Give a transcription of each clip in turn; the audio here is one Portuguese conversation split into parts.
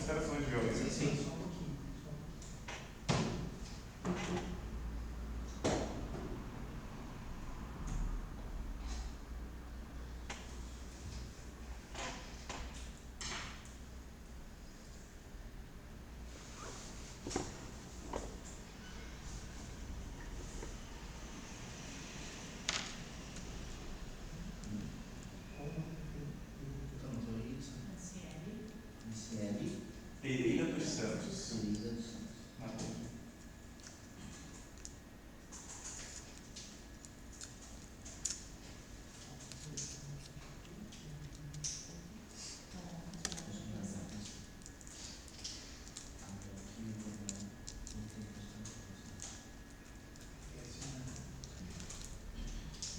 considerações de violência. Sim. Pereira dos Santos.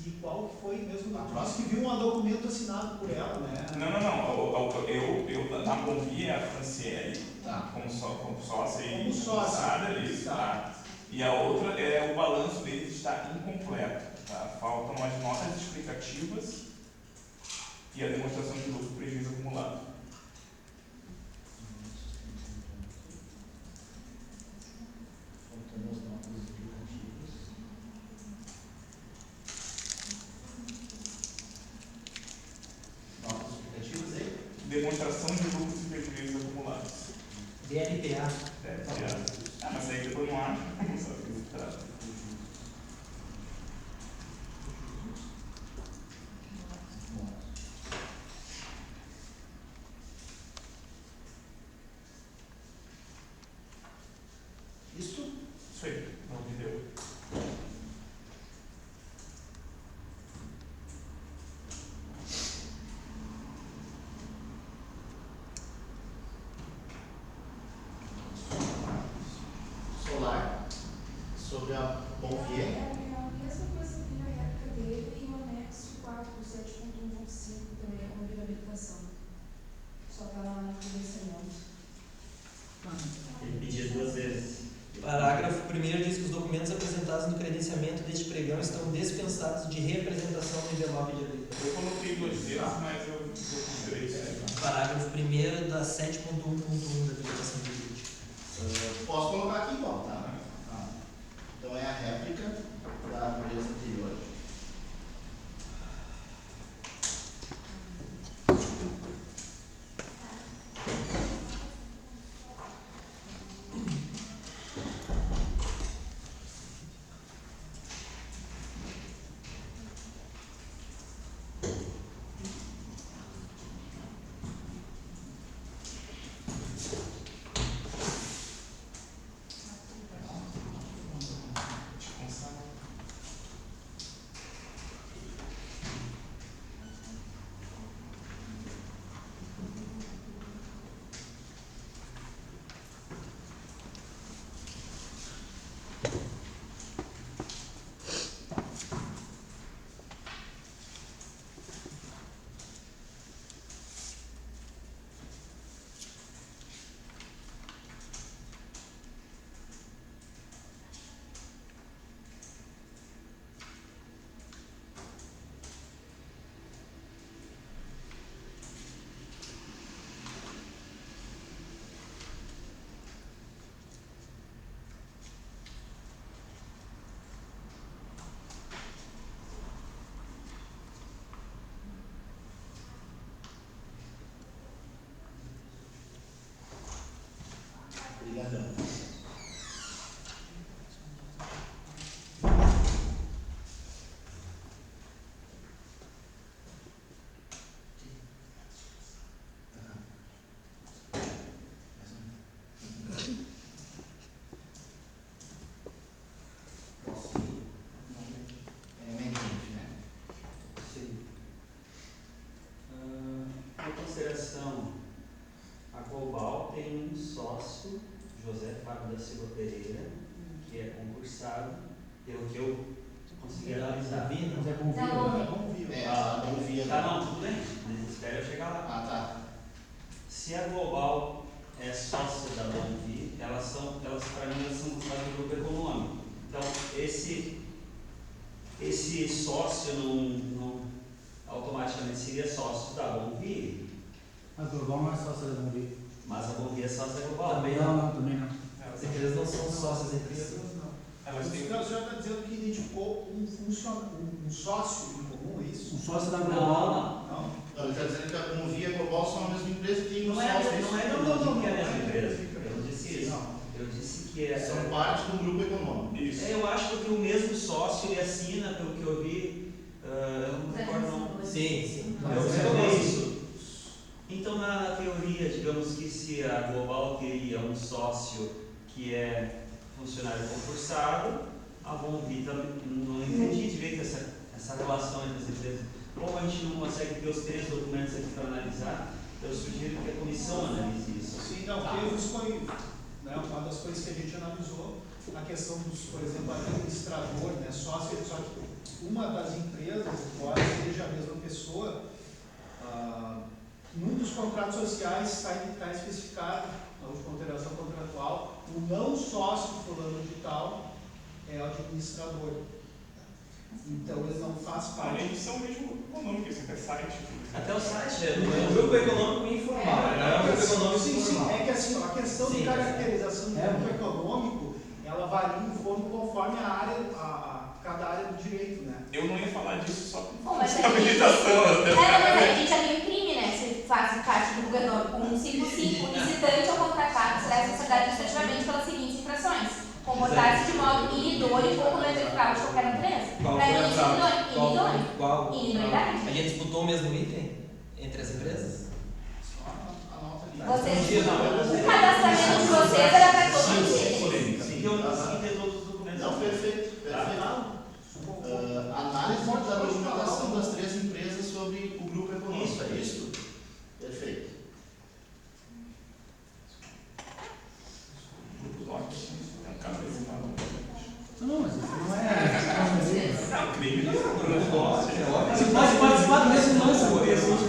E qual foi mesmo? Nós que viu um documento assinado por ela, né? Não. Eu na Bonvi é a Franciele, como sócia e ali, tá? E a outra é o balanço deles está incompleto, tá? Faltam as notas explicativas e a demonstração de lucro e prejuízo acumulado. Demonstração de lucros e prejuízos acumulados. DLTA. Mas aí depois não acha, não sabe o que se trata. Isso aí, não entendeu? Solar, sobre a Bonvier. É a mesma coisa que na época dele e o anexo 4 do 7.1.5 também é como habilitação. Só está lá no financiamento. Ele pedia 2 vezes. Parágrafo 1º diz que os documentos apresentados no credenciamento deste pregão estão dispensados de representação no envelope de habilitação. Eu coloquei 2 vezes, mas eu considerei isso. Parágrafo 1º da 7.1.1 da habilitação jurídica. Posso colocar aqui igual, tá? Então é a réplica da empresa anterior. Obrigadão. Em consideração, a Global tem um sócio, José Fábio da Silva Pereira, que é concursado, pelo que eu consegui analisar. Não é Bonvier. A Bonvier. Tá, não, tudo bem, mas espera eu chegar lá. Ah, tá. Se a Global é sócia da Bonvier, elas para mim, elas são do grupo econômico. Então, esse sócio não automaticamente seria sócio da Bonvier. A Global não é sócia da Bombi. Mas a Bombi é sócia global. Também Também não. As empresas não são sócias entre si. Elas têm. O senhor está dizendo que identificou um sócio em comum, é isso? Um sócio da Global. Não, ele está dizendo que a Convia e a Global são a mesma empresa que tem um Não é, sócio. não é, Não, que é a mesma empresa. Eu não disse isso. Eu disse que é. São parte do grupo econômico. Isso. Eu acho que o mesmo sócio ele assina, pelo que eu vi, eu não me recordo não. Sim. Eu vi isso. Então, na teoria, digamos que se a Global teria um sócio que é funcionário concursado, a Bombi também, não entendi direito essa relação entre as empresas. Como a gente não consegue ter os 3 documentos aqui para analisar, eu sugiro que a comissão analise isso. Sim, não, porque isso foi, né, uma das coisas que a gente analisou, a questão dos, por exemplo, administrador, né, sócio, só que uma das empresas, embora seja a mesma pessoa, muitos contratos sociais está especificado, na última alteração contratual, o não sócio fulano de tal é o administrador. Então ele não faz parte. Eles são mesmo econômicos, isso é site. Até o site É um grupo econômico informal, né? É um grupo econômico Sim, informal. é que assim, ó, a questão de caracterização do grupo econômico, ela varia em forma conforme a área, cada área do direito, né? Eu não ia falar disso só Bom, com mas aí habilitação. mas aí a gente abriu um crime, né? Se faz parte do grupo econômico com 155, o licitante ou contratado será responsabilizado administrativamente pelas seguintes infrações: comportar-se de modo inidôneo ou comercial de qualquer natureza. Qual Para foi mim, a fraude? inidôneo. Qual? Inidoneidade. A gente disputou o mesmo item entre as empresas? Só anota ali. Vocês, o cadastramento de vocês era para todos os itens. Sim, eu consegui ter todos os documentos. Não, perfeito. Análise da documentação das 3 empresas sobre o grupo econômico. Isso, é isso? Perfeito. Grupo DOC. É um cara desse lado. Não, mas isso não é. É um crime. Você pode participar desse lance, por exemplo.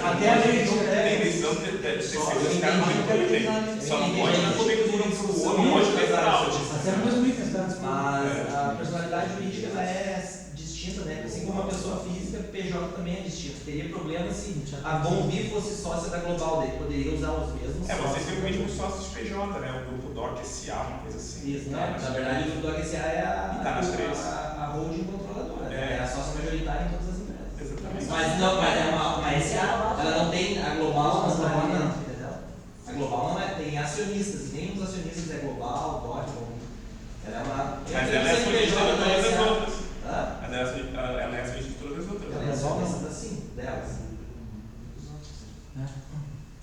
Até a gente tem decisão de os caras não incluem. Só não pode na cobertura um pro outro, não pode ter fraude. Até o mesmo item, tá? Mas a personalidade jurídica ela é distinta, né? Assim como uma pessoa física, PJ também é distinto. Teria problema se a Bombi fosse sócia da Global, daí poderia usar os mesmos sócios. Vocês têm o mesmo sócio de PJ, né? O grupo DOC SA, uma coisa assim. Isso, né? Na verdade, o grupo do HSA é E tá nas 3. a holding controladora, É. é a sócia majoritária em todas as empresas. Exatamente. Mas não, mas é uma SA, ela não tem, a Global não é, entendeu? A Global não é, tem acionistas, e nem os acionistas é Global, DOC, Bombi. Ela é uma... Mas ela é acionista de todas as outras. Hã? Ela é acionista de todas as outras. Ela é acionista, sim, delas.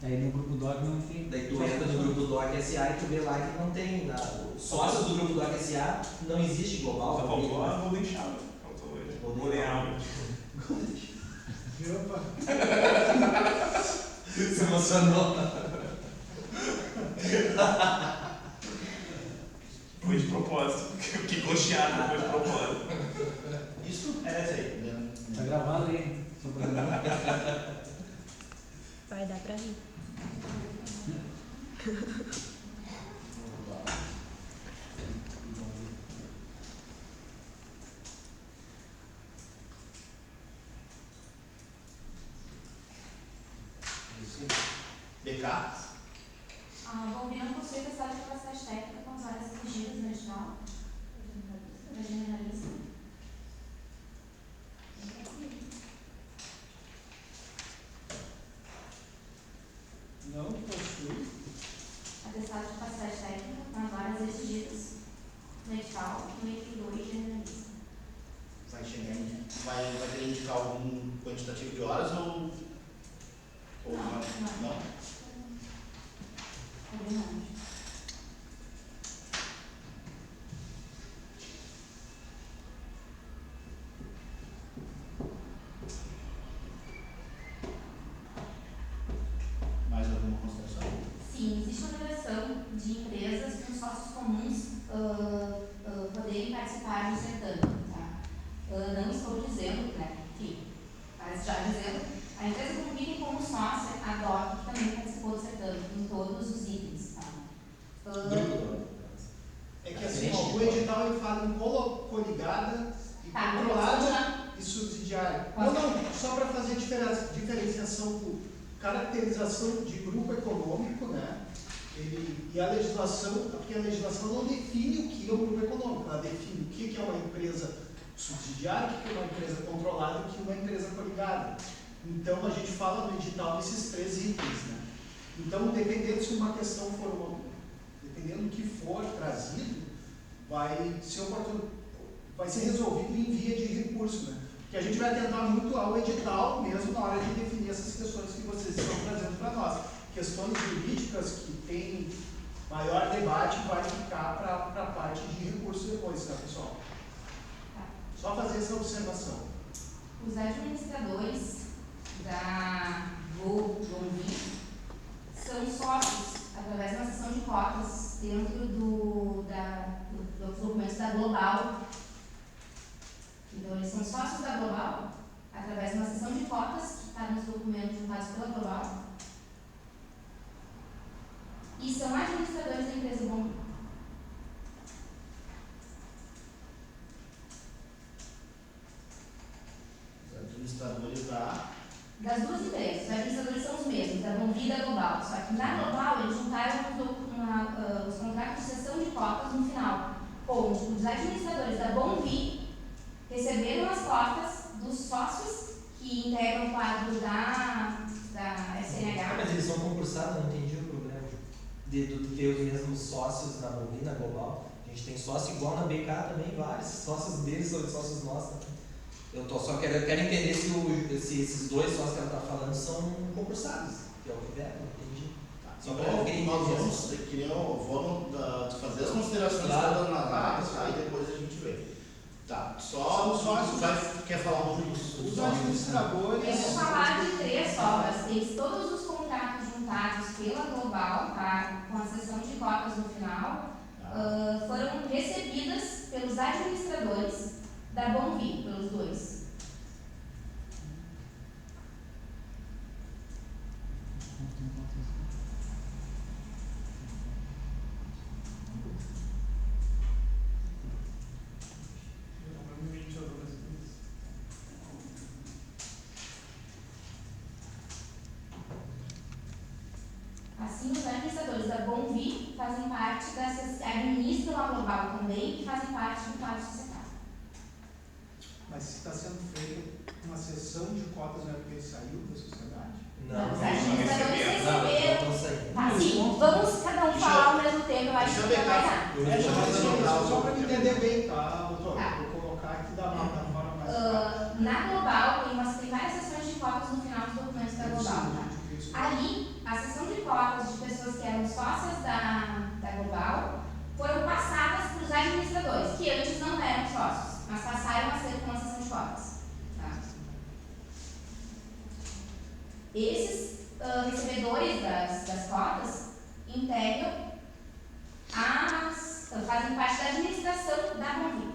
Aí no grupo DOC não tem. Daí tu entra no grupo do SA e tu vê lá que não tem nada. Sócios do grupo do SA não existe Global. Só faltou a Golden Shower. Faltou hoje. Golden Hour. Opa. Se emocionou. Foi de propósito. Que cocheado, foi de propósito. Isso? É essa aí. Tá gravado aí. Vai dar pra rir. BK? A Bombi não possui atestado de capacidade técnica com as áreas exigidas no edital da generalista. Não possui. Atestado de capacidade técnica com as áreas exigidas no edital no item 2 generalista. Vai chegar em. Vai querer indicar algum quantitativo de horas ou não? Não? Combinado. Mais alguma consideração? Sim, existe uma obrigação de empresas com sócios comuns poderem participar do certame. Tá? Não estou dizendo, né? Enfim, mas já dizendo, a empresa Bombi tem como sócia a DOC, que também participou do certame, em todos os itens. Tá? É que assim, ó, o edital ele fala em coligada e controlada e subsidiária. Não, só para fazer diferenciação caracterização de grupo econômico, né? E a legislação, porque a legislação não define o que é um grupo econômico, ela define o que é uma empresa subsidiária, o que é uma empresa controlada e o que é uma empresa coligada. Então a gente fala no edital desses 3 itens, né? Então, dependendo se uma questão for, dependendo do que for trazido, vai ser resolvido em via de recurso, né? Porque a gente vai tentar muito ao edital mesmo na hora de definir essas questões que vocês estão trazendo para nós. Questões jurídicas que tem maior debate vai ficar para a parte de recurso depois, tá, pessoal? Só fazer essa observação. Os administradores da Golvi são sócios através de uma sessão de cotas dentro dos documentos da Global. Então, eles são sócios da Global através de uma sessão de cotas que está nos documentos juntados pela Global. E são administradores da empresa Golvi. Os administradores das 2 empresas, os administradores são os mesmos, da Golvi e da Global. Só que na Global eles juntaram os contratos de cessão de cotas no final, onde os administradores da Golvi receberam as cotas dos sócios que integram o quadro da SNH. Mas eles são concursados, não entendi o problema de ter os mesmos sócios na Golvi e na Global. A gente tem sócio igual na BK também, vários sócios deles são sócios nossos também. Eu só quero entender se esses 2 sócios que ela está falando são concursados, que é o que der, não entendi. Só para alguém nós vamos fazer as considerações todas na live, tá? E depois a gente vê. Tá, só quer falar um pouco dos administradores. Eu vou falar de 3 obras. Eles, todos os contratos juntados pela Global, tá? Com a sessão de cotas no final, foram recebidas pelos administradores da Golvi, pelos 2. Assim, os administradores da Golvi fazem parte administram a Global também e fazem parte do quadro societário. Mas se está sendo feita uma sessão de cotas, não é porque ele saiu da sociedade? Não, os administradores receberam. Não sei. Assim, vamos cada um falar ao mesmo tempo, eu acho que vai dar. Só para me entender bem, tá, doutor? Vou colocar aqui da forma mais na Global, tem várias sessões de cotas no final dos documentos da Global. Tá? Ali, a sessão de cotas de pessoas que eram sócias da Global foram passadas para os administradores, que antes não eram sócios, mas passaram a ser com uma sessão de cotas. Tá? Esses recebedores das cotas integram fazem parte da administração da Golvi.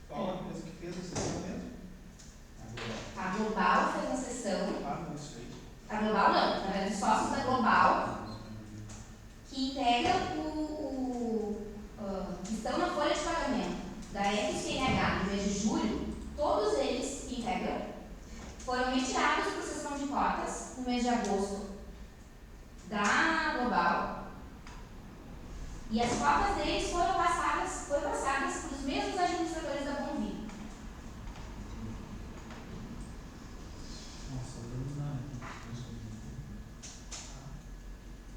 Qual a empresa que fez a sessão mesmo? A Global fez uma sessão. Não sei. A Global não, na verdade, os sócios da Global que integram que estão na folha de pagamento da FCNH no mês de julho, todos eles que integram foram retirados por sessão de cotas no mês de agosto da Global. E as cotas deles foram passadas para os mesmos administradores da Golvi.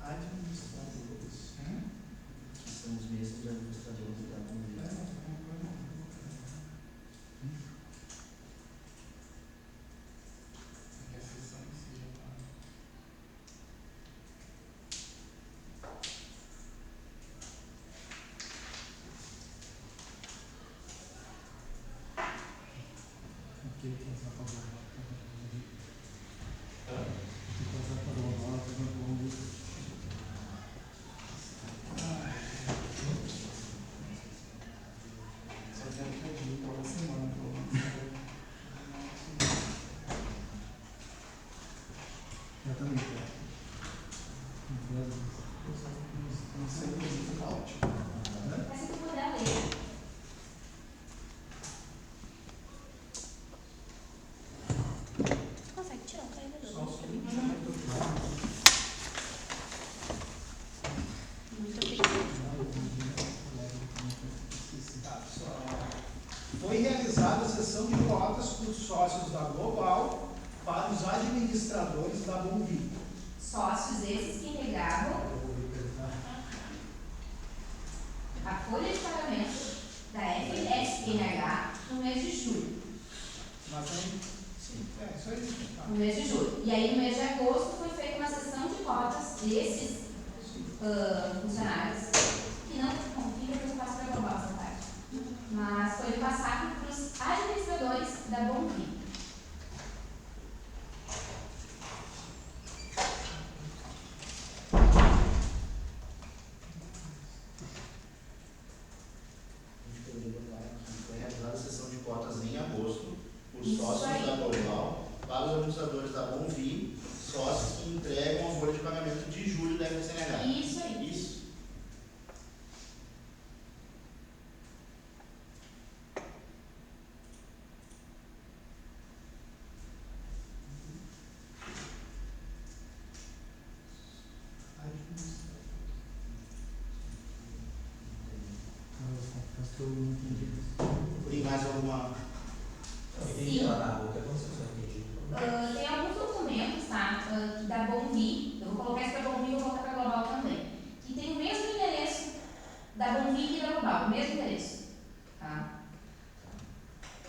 Administradores. que são os mesmos administradores da comunidade. Ótimo. Mas se tu puder ler. Você consegue tirar o carregador? Só o seguinte, muito Muito obrigada. Foi realizada a sessão de cotas por sócios da Global para os administradores da Bonvi. Sócios esses que integravam a folha de pagamento da FSNH no mês de julho. Mas não. Sim, isso aí. Tá. No mês de julho. E aí, no mês de agosto, foi feita uma sessão de cotas desses funcionários, que não confia que eu passo para a Global essa parte, mas foi passado para os administradores da Bonvi. Foi realizada a sessão de cotas em agosto por Isso sócios aí. da Global para os administradores da Bonvi, sócios que entregam a folha de pagamento de julho da FSNH. Isso aí. Isso. Tem mais alguma? Entendi lá na boca, não sei se eu entendi. Tem alguns documentos, tá? Da Bonvi, eu vou colocar isso para a Bonvi e vou colocar para a Global também, que tem o mesmo endereço da Bonvi e da Global, o mesmo endereço. Tá?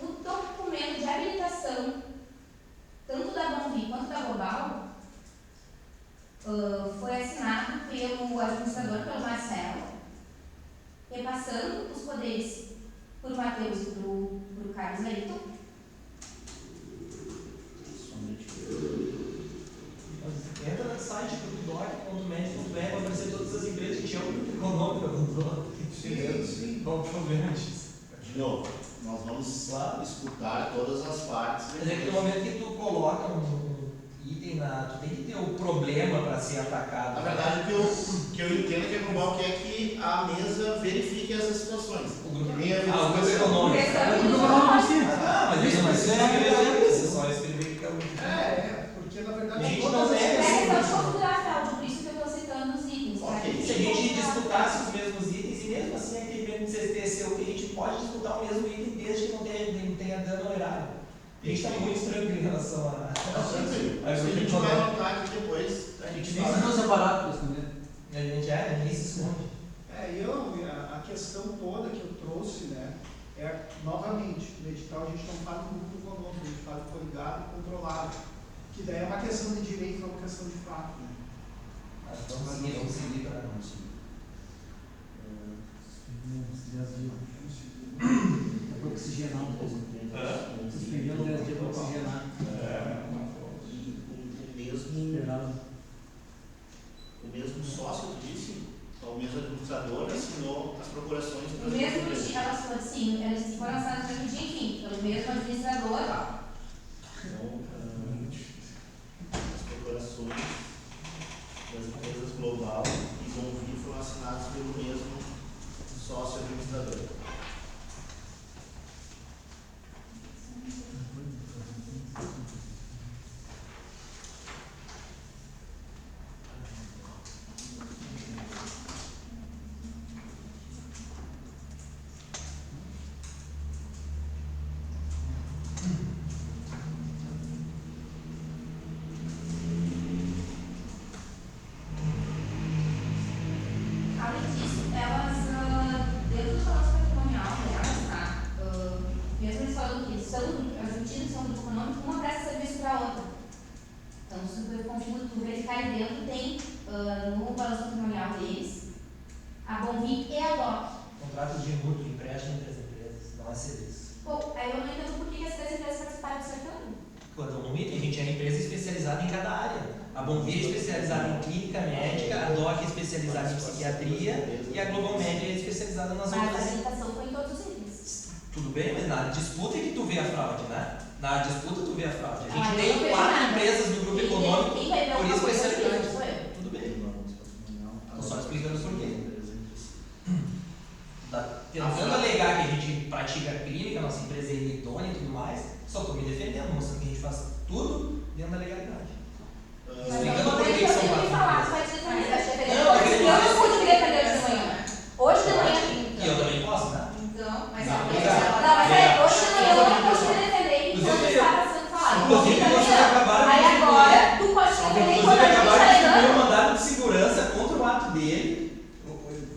O documento de habilitação, tanto da Bonvi quanto da Global, foi assinado pelo administrador, pelo Marcelo, repassando os poderes por Matheus e por Carlos Leito. Entra no site doc.med.br vai aparecer todas as empresas que tinham grupo econômico abandono. Sim. Qual o problema disso? De novo, nós vamos escutar todas as partes. Mas é que no momento que tu coloca um item tu tem que ter o problema para ser atacado. Na verdade, o que eu entendo que a Global quer que a mesa verifique essas situações. O grupo, Nem a o grupo verificação. econômico. Mas isso não você só escrever que é o grupo. Porque na verdade A gente todas não as deve É pessoas- questão de configurar fraude, por isso que eu estou citando os itens. Tá? Ok. Se a gente disputasse os mesmos itens, e mesmo assim a gente CTCU, que a gente pode disputar o mesmo item desde que não tenha dano ao erário. A gente está muito tranquilo em relação a. Tranquilo. A gente vai anotar aqui depois. A gente Isso não separado para responder. A gente ninguém se esconde. A questão toda que eu trouxe, né, novamente, no edital a gente não fala do grupo econômico, a gente fala do coligado e controlado, que daí é uma questão de direito, não é uma questão de fato, né. Vamos seguir para não seguir. É para oxigenar um pouco. Suspendendo 10 dias para oxigenar. O mesmo sócio, tu disse, o mesmo administrador assinou as procurações O para as mesmo empresas. dia, elas foram assinadas no mesmo dia, enfim, pelo mesmo administrador. Tá. Então, as procurações das empresas Global e Bonvi foram assinadas pelo mesmo sócio administrador. Além disso, elas, dentro do balanço patrimonial delas, tá? Mesmo eles falando que as medidas são do grupo econômico, uma presta serviço para a outra. Então, se tu verificar ali dentro, tem no balanço patrimonial deles a Bonvi e a DOC. Contrato de mútuo, empréstimo entre as empresas, não é serviço. Bom, aí eu não entendo por que as três empresas participaram do certame. Quando um item, a gente é empresa especializada em cada área. A Bonvi é especializada em clínica médica, a DOC é especializada em psiquiatria e a Global Média é especializada nas Mas a outras. habilitação foi em todos os itens. Tudo bem, mas na disputa é que tu vê a fraude, né? Na disputa tu vê a fraude. A gente Ah, eu não tem vejo 4 nada. empresas no grupo econômico, Quem vai ver por alguma isso vai coisa ser aqui? grande. Sou eu. Tudo bem. dele.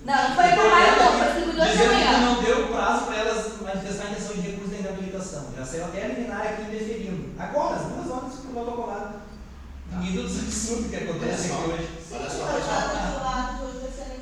Não foi reclamado, não, foi distribuidor de dizendo que amanhã. não deu prazo para elas manifestar a intenção de recurso da inabilitação. Já saiu até a liminar aqui indeferindo. Agora, às 2 horas que o protocolado. Nível dos absurdos que acontece aqui hoje. Olha só,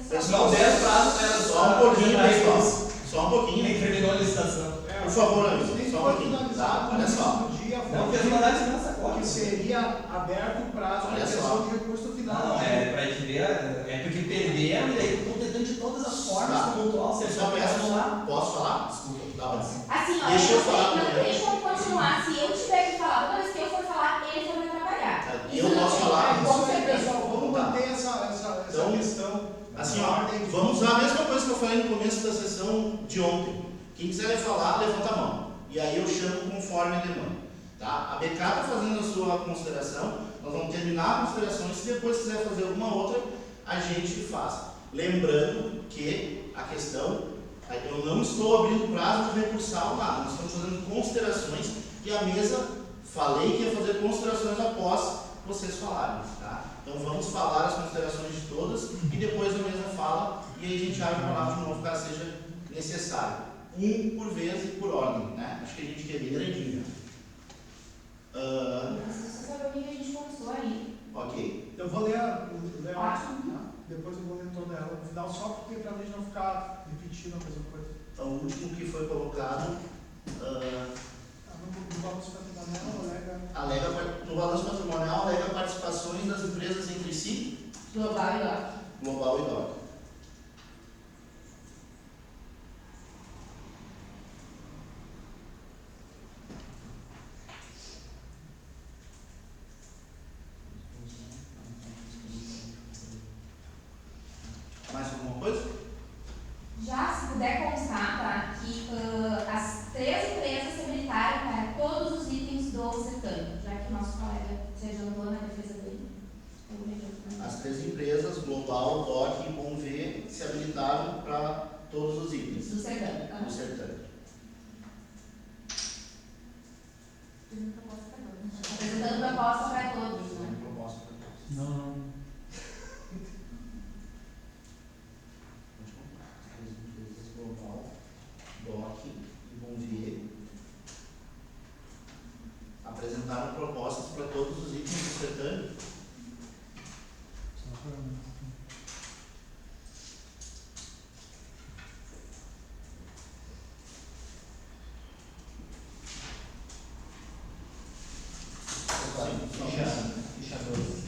pessoal. Não deram prazo para elas Só um pouquinho, pessoal. Só um pouquinho. Nem terminou a licitação. Por favor, amigo. Nem Só um foi pouquinho. finalizado Olha só. no dia, Não, fez uma análise nessa conta. que seria aberto o prazo Olha para só. questão de recurso final. Não, é pra gente ver, é porque perderam e daí estão tentando de todas as formas Tá. pontual, Eu se só peço, lá. posso falar? Desculpa, dá pra Assim, ó, Deixa eu eu falar não primeiro. tem como continuar. Se eu tiver que falar, toda vez que eu for falar, ele vai me atrapalhar. Eu Isso não posso tem, falar? com Isso aí, certeza. pessoal, vamos Tá. manter essa Então, questão. Assim, na ó, ordem. vamos usar a mesma coisa que eu falei no começo da sessão de ontem. Quem quiser falar, levanta a mão. E aí eu chamo conforme a demanda. Tá? A BK está fazendo a sua consideração, nós vamos terminar as considerações. Se depois quiser fazer alguma outra, a gente faz. Lembrando que a questão, eu não estou abrindo prazo de recursar nada, nós estamos fazendo considerações e a mesa, falei que ia fazer considerações após vocês falarem. Tá? Então vamos falar as considerações de todas e depois a mesa fala e aí a gente abre a palavra de novo caso seja necessário. Um por vez e por ordem, né? Acho que a gente quer bem grandinho. Você sabe o que a gente conversou aí. Ok. Eu vou ler a Ótimo. depois eu vou ler toda ela no final, só porque para a gente não ficar repetindo a mesma coisa. Então, o último que foi colocado No balanço patrimonial, no balanço patrimonial alega participações das empresas entre si, Global e DOC. global e DOC. Mais alguma coisa? Já, se puder constar, tá, que as 3 empresas se habilitaram para todos os itens do certame, já que o nosso colega se adiantou na defesa dele. As 3 empresas, Global, DOC e Bom V, se habilitaram para todos os itens Do certame. do certame. Apresentando proposta para todos, né? Proposta para todos. Não. Global, DOC e Bom V apresentaram propostas para todos os itens do certame. Ficha 12.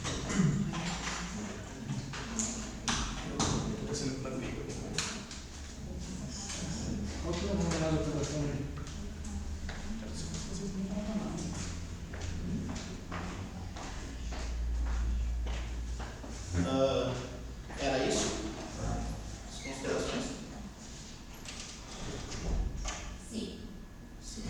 Qual que é o número da operação aí? Era isso? As considerações? Sim. Sim.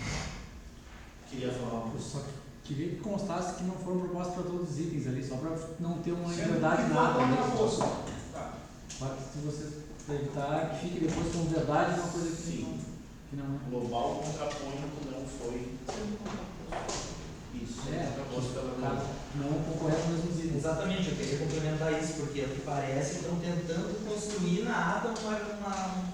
Queria falar uma Eu coisa. só queria que constasse que não foram propostas para todos os itens ali, só para não ter uma Sendo verdade que nada. for Né? contraposto. Tá. Para que se você evitar que fique depois como verdade uma coisa que não é. Global contraponto não foi isso. Contraposto pela Cara, não concorrer com os mesmos itens. Exatamente, eu queria complementar isso, porque o que parece que estão tentando construir na ata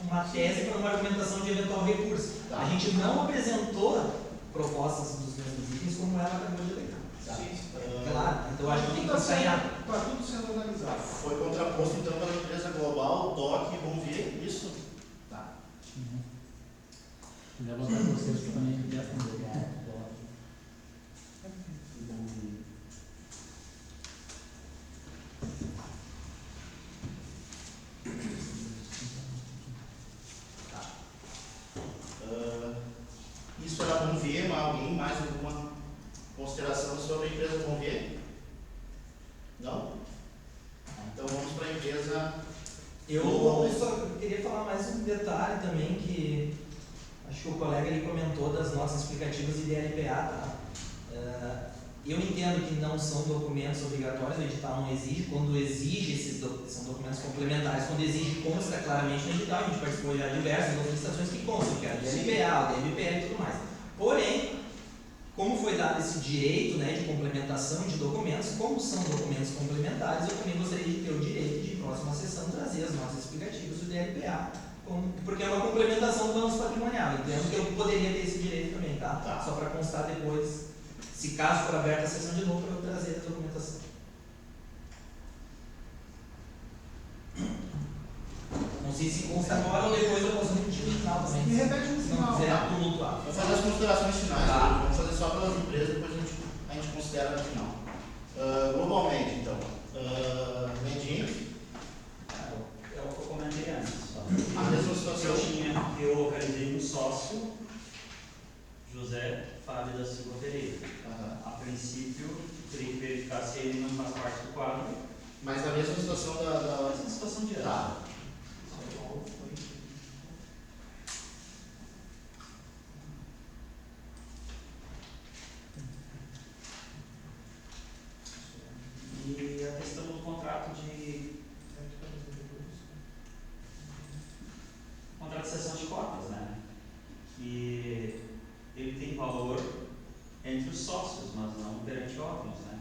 uma tese para uma argumentação de eventual recurso. Tá. A gente não apresentou propostas dos mesmos itens como ela acabou de ler. Tá. Claro, então a gente tem que pensar em ata. Está tudo sendo analisado. Foi contraposto então pela empresa Global, DOC e Bom V, isso? Tá. Já botar vocês que também testam global. E Bom V. Tá. Isso era Bom V, mas alguém mais alguma consideração sobre a empresa Bom V? Não? Então vamos para a empresa. Eu só queria falar mais um detalhe também que acho que o colega ali comentou das notas explicativas de LPA, tá? Eu entendo que não são documentos obrigatórios, o edital não exige, quando exige são documentos complementares, quando exige consta claramente no edital, a gente participou já de diversas manifestações que constam, que é a DLPA, o DMPL e tudo mais. Porém, como foi dado esse direito, né, de complementação de documentos, como são documentos complementares, eu também gostaria de ter o direito de, em próxima sessão, menos que eu poderia ter esse direito também, tá? Tá. Só para constar depois, se caso for aberta a sessão de novo, para eu trazer a documentação. Não sei se consta agora ou depois eu posso repetir no final também. Me repete no Se final, não quiser tá? tumultuar. Vamos fazer as considerações finais. Tá. Vamos fazer só pelas empresas, depois a gente considera no final. Globalmente, então. Medinho, É o que eu comentei antes. Só. a mesma situação. Eu localizei um sócio, José Fábio da Silva Pereira. Aham. A princípio, teria que verificar se ele não faz parte do quadro. Mas a mesma situação da Essa é a situação direta. Tá. E a questão do contrato de cessão de cotas, né? Que ele tem valor entre os sócios, mas não perante órgãos, né?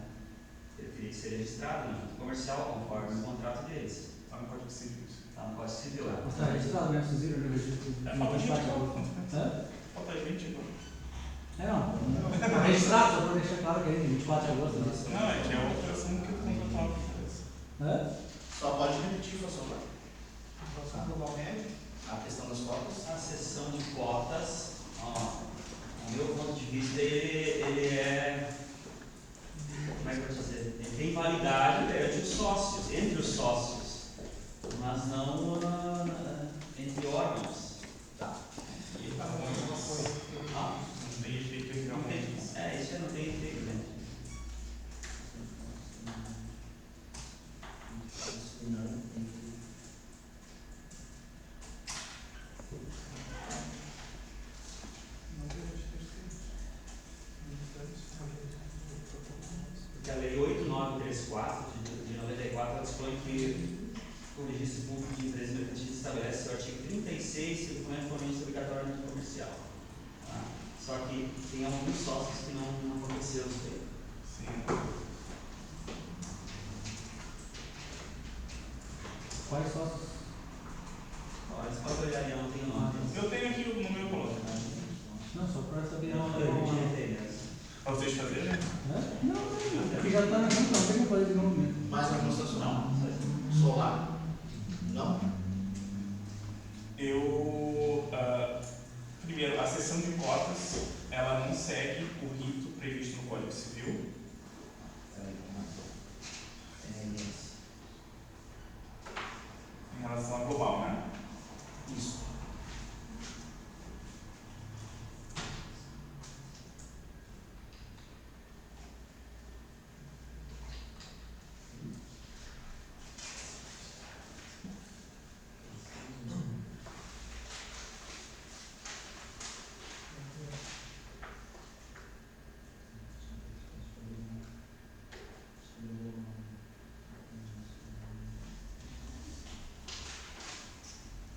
Ele teria que ser registrado na junta comercial, conforme o contrato deles. Está no Código Civil. Está no Código Civil. Mas está registrado, né? Vocês viram no registro? Falta 20 agora. Hã? Falta 20 agora. Não, registrado, só para deixar claro que é 24 de agosto. Né? Não, é que é a operação que o contratual faz. Hã? Só pode repetir, por favor. Globalmente. A questão das cotas. A cessão de cotas, ó, do meu ponto de vista, ele é. Como é que eu vou dizer? Ele tem validade perante os sócios, entre os sócios, mas não entre órgãos. Tá. E está muito Ah, não tem efeito não tem, realmente. isso não tem efeito, né? Porque a Lei 8934 de 94 ela dispõe que o registro público de empresas mercantis estabelece o artigo 36 que o documento fornece obrigatoriamente comercial. Tá? Só que tem alguns sócios que não aconteceu isso aí. Sim. Quais sócios? Olha, você pode olhar aí, eu não tenho nome. Eu tenho aqui no meu colono. Não, só para saber. Não, eu digitei essa. Para vocês fazerem, né? Hã? Não, porque já está na junta, não tem como fazer de novo mesmo. Mais uma constatação? Solar? Não? Primeiro, a cessão de cotas, ela não segue o rito previsto no Código Civil. Em relação à global, né? Isso.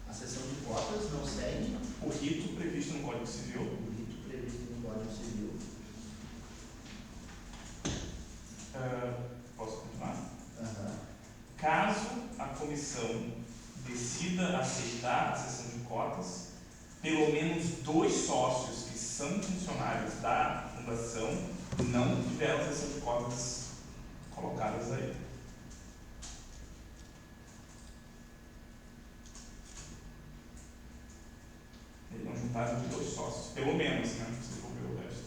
A sessão de cotas não segue O rito previsto no Código Civil. o rito previsto no Código Civil. Posso continuar? Aham. Caso a comissão decida aceitar a cessão de cotas, pelo menos 2 sócios que são funcionários da fundação não tiveram cessão de cotas colocadas aí. Eles não juntaram de 2 sócios, pelo menos, né? Se for ver o resto.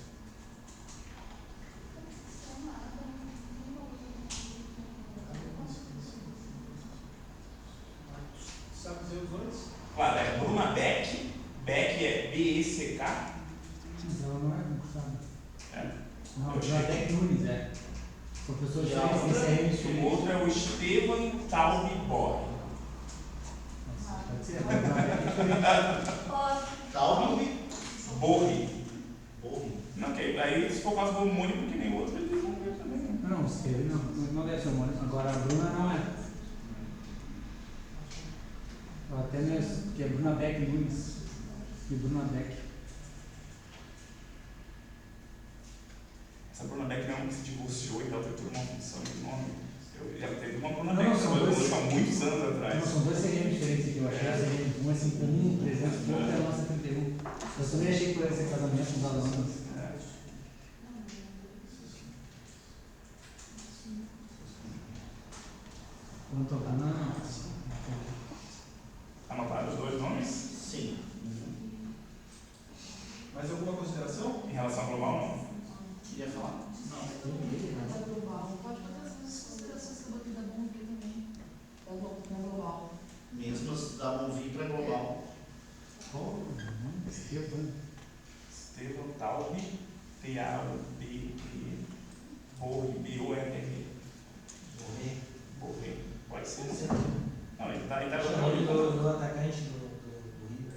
Sabe dizer os dois? Claro, é Bruna Beck. Beck é B-E-C-K. Mas ela não é concursada. É. Não, Eu o Jadek Nunes é. Professor de E a outra? ciência O outro é o Estevam Talbi Borg. Pode ser, mas não é diferente. Talbi? Borri. Borri. Não, que aí se for quase homônimo que nem o outro, eles vão ver também. Né? Não, escreve não deve ser humano. Agora a Bruna não é. Até mesmo, que é Bruna Beck Nunes. E Bruna Beck. Essa Bruna Beck não é uma que se divorciou e ela foi por uma função de nome. Já teve uma Bruna Não, Beck, são que dois. foi há muitos anos Não, atrás. são dois CRM diferentes aqui, eu achei. Um é 51, 300, o outro é a nossa 31. Eu também achei que ia ser casamento com os alunos. Não tô não. Anotaram os dois nomes? Sim. Mais alguma consideração? Em relação ao global, não. Queria falar? Pode botar as considerações que eu botei da Bonvi também. Da global. Mesmo as da Bonvi para global. Estevão Taube, T-A-U-B-E, Borre, B-O-R-R. Borre. Pode ser. Não, ele tá do atacante do River.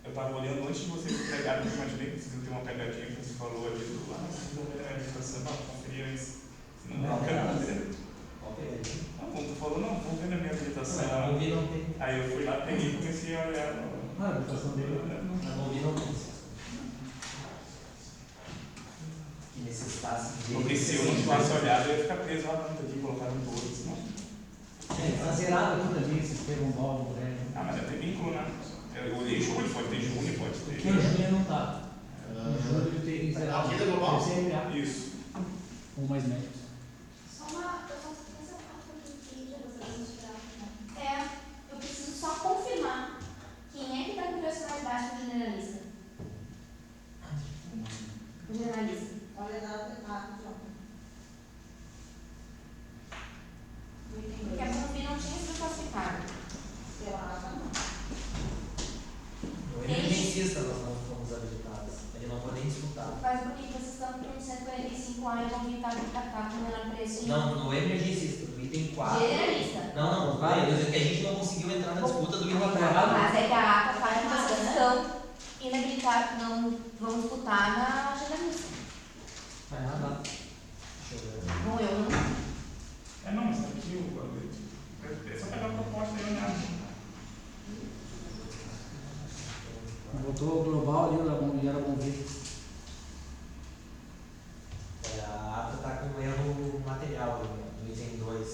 Eu tava olhando antes de vocês entregarem, eu imaginei que vocês iam ter uma pegadinha que você falou ali do lado, a meditação, conferir isso. Não, quando tu falou, não, vou ver na minha meditação. Não tem. Aí eu fui lá, peguei e comecei a olhar. A meditação dele. Não tem. Que necessitasse de. Porque se eu não tivesse olhado, eu ia ficar preso lá dentro aqui, colocaram todos. Tá zerado tudo ali, se teve um bolo, né? Ah, mas deve ter vínculo, né? Eu olhei Júlio, pode ter Júlio, pode ter. Porque o Júnior não tá. O Júnior ele tem zerado. Aqui é global? Isso. Um mais médicos. Só uma. Eu só preciso eu preciso só confirmar quem é que está com o preço mais baixo do generalista. O generalista. Olha nada, porque a Bonvi não tinha sido classificada. Eu acho não. O emergencista nós não fomos habilitados. Ele não pode nem disputar. Mas por que vocês estão com 145 lá e a Bonvi está com o menor preço? Não, no emergencista, do item 4. Generalista. Não, vai, eu digo que a gente não conseguiu entrar na disputa do item 4. Mas é que a ata fala que vocês estão inabilitados, não vão disputar na generalista. Tá errado lá. Deixa eu ver. Bom, eu não. Não, mas tá aqui o bagulho. É só pegar a proposta e olhar. Botou o global ali, era bom ver. A ata está com erro material no item 2.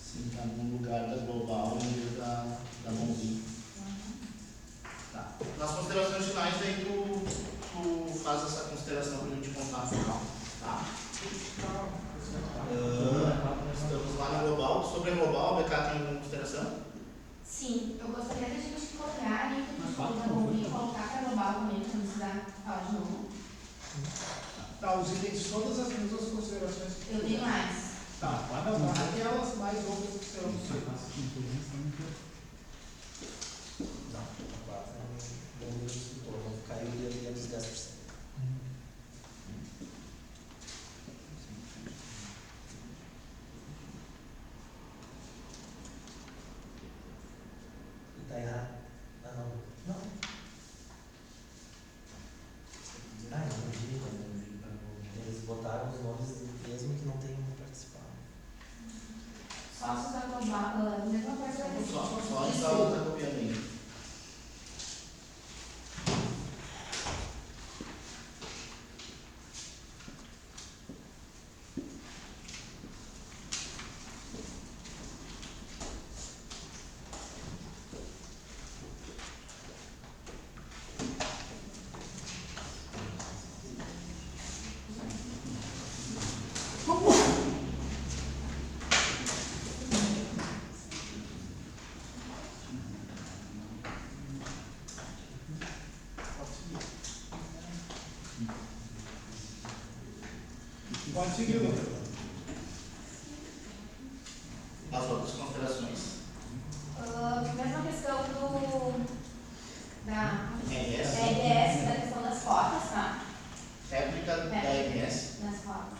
Sim, está no lugar da global em vez da Bonvi. Tá. Nas considerações finais, daí tu faz essa consideração para a gente contar no final. Tá? Estamos lá na global. Sobre a global, a BK tem alguma consideração? Sim, eu gostaria de a gente copiar e colocar para global também, para nos dar aula de novo. Tá, os itens, todas as mesmas considerações. Eu tenho mais. Tá, aquelas mais outras que serão. Não, a 4 não disputou, não caiu ali dos 10%. E tá errado. Ah, não. Não. Ah, não vi, mas eles botaram os nomes mesmo que não tenham participado. Sócios da global, mesma coisa vai ter. Só está copiando aí. Pode seguir, doutor. As outras considerações. Mesma questão da RS. RS, da questão das cotas, tá? Réplica da RS. Das cotas.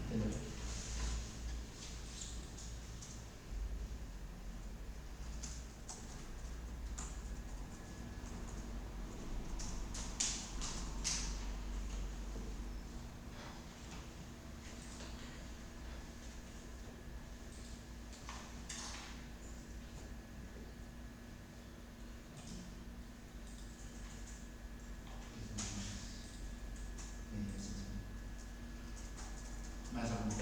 Entendeu? Mais alguma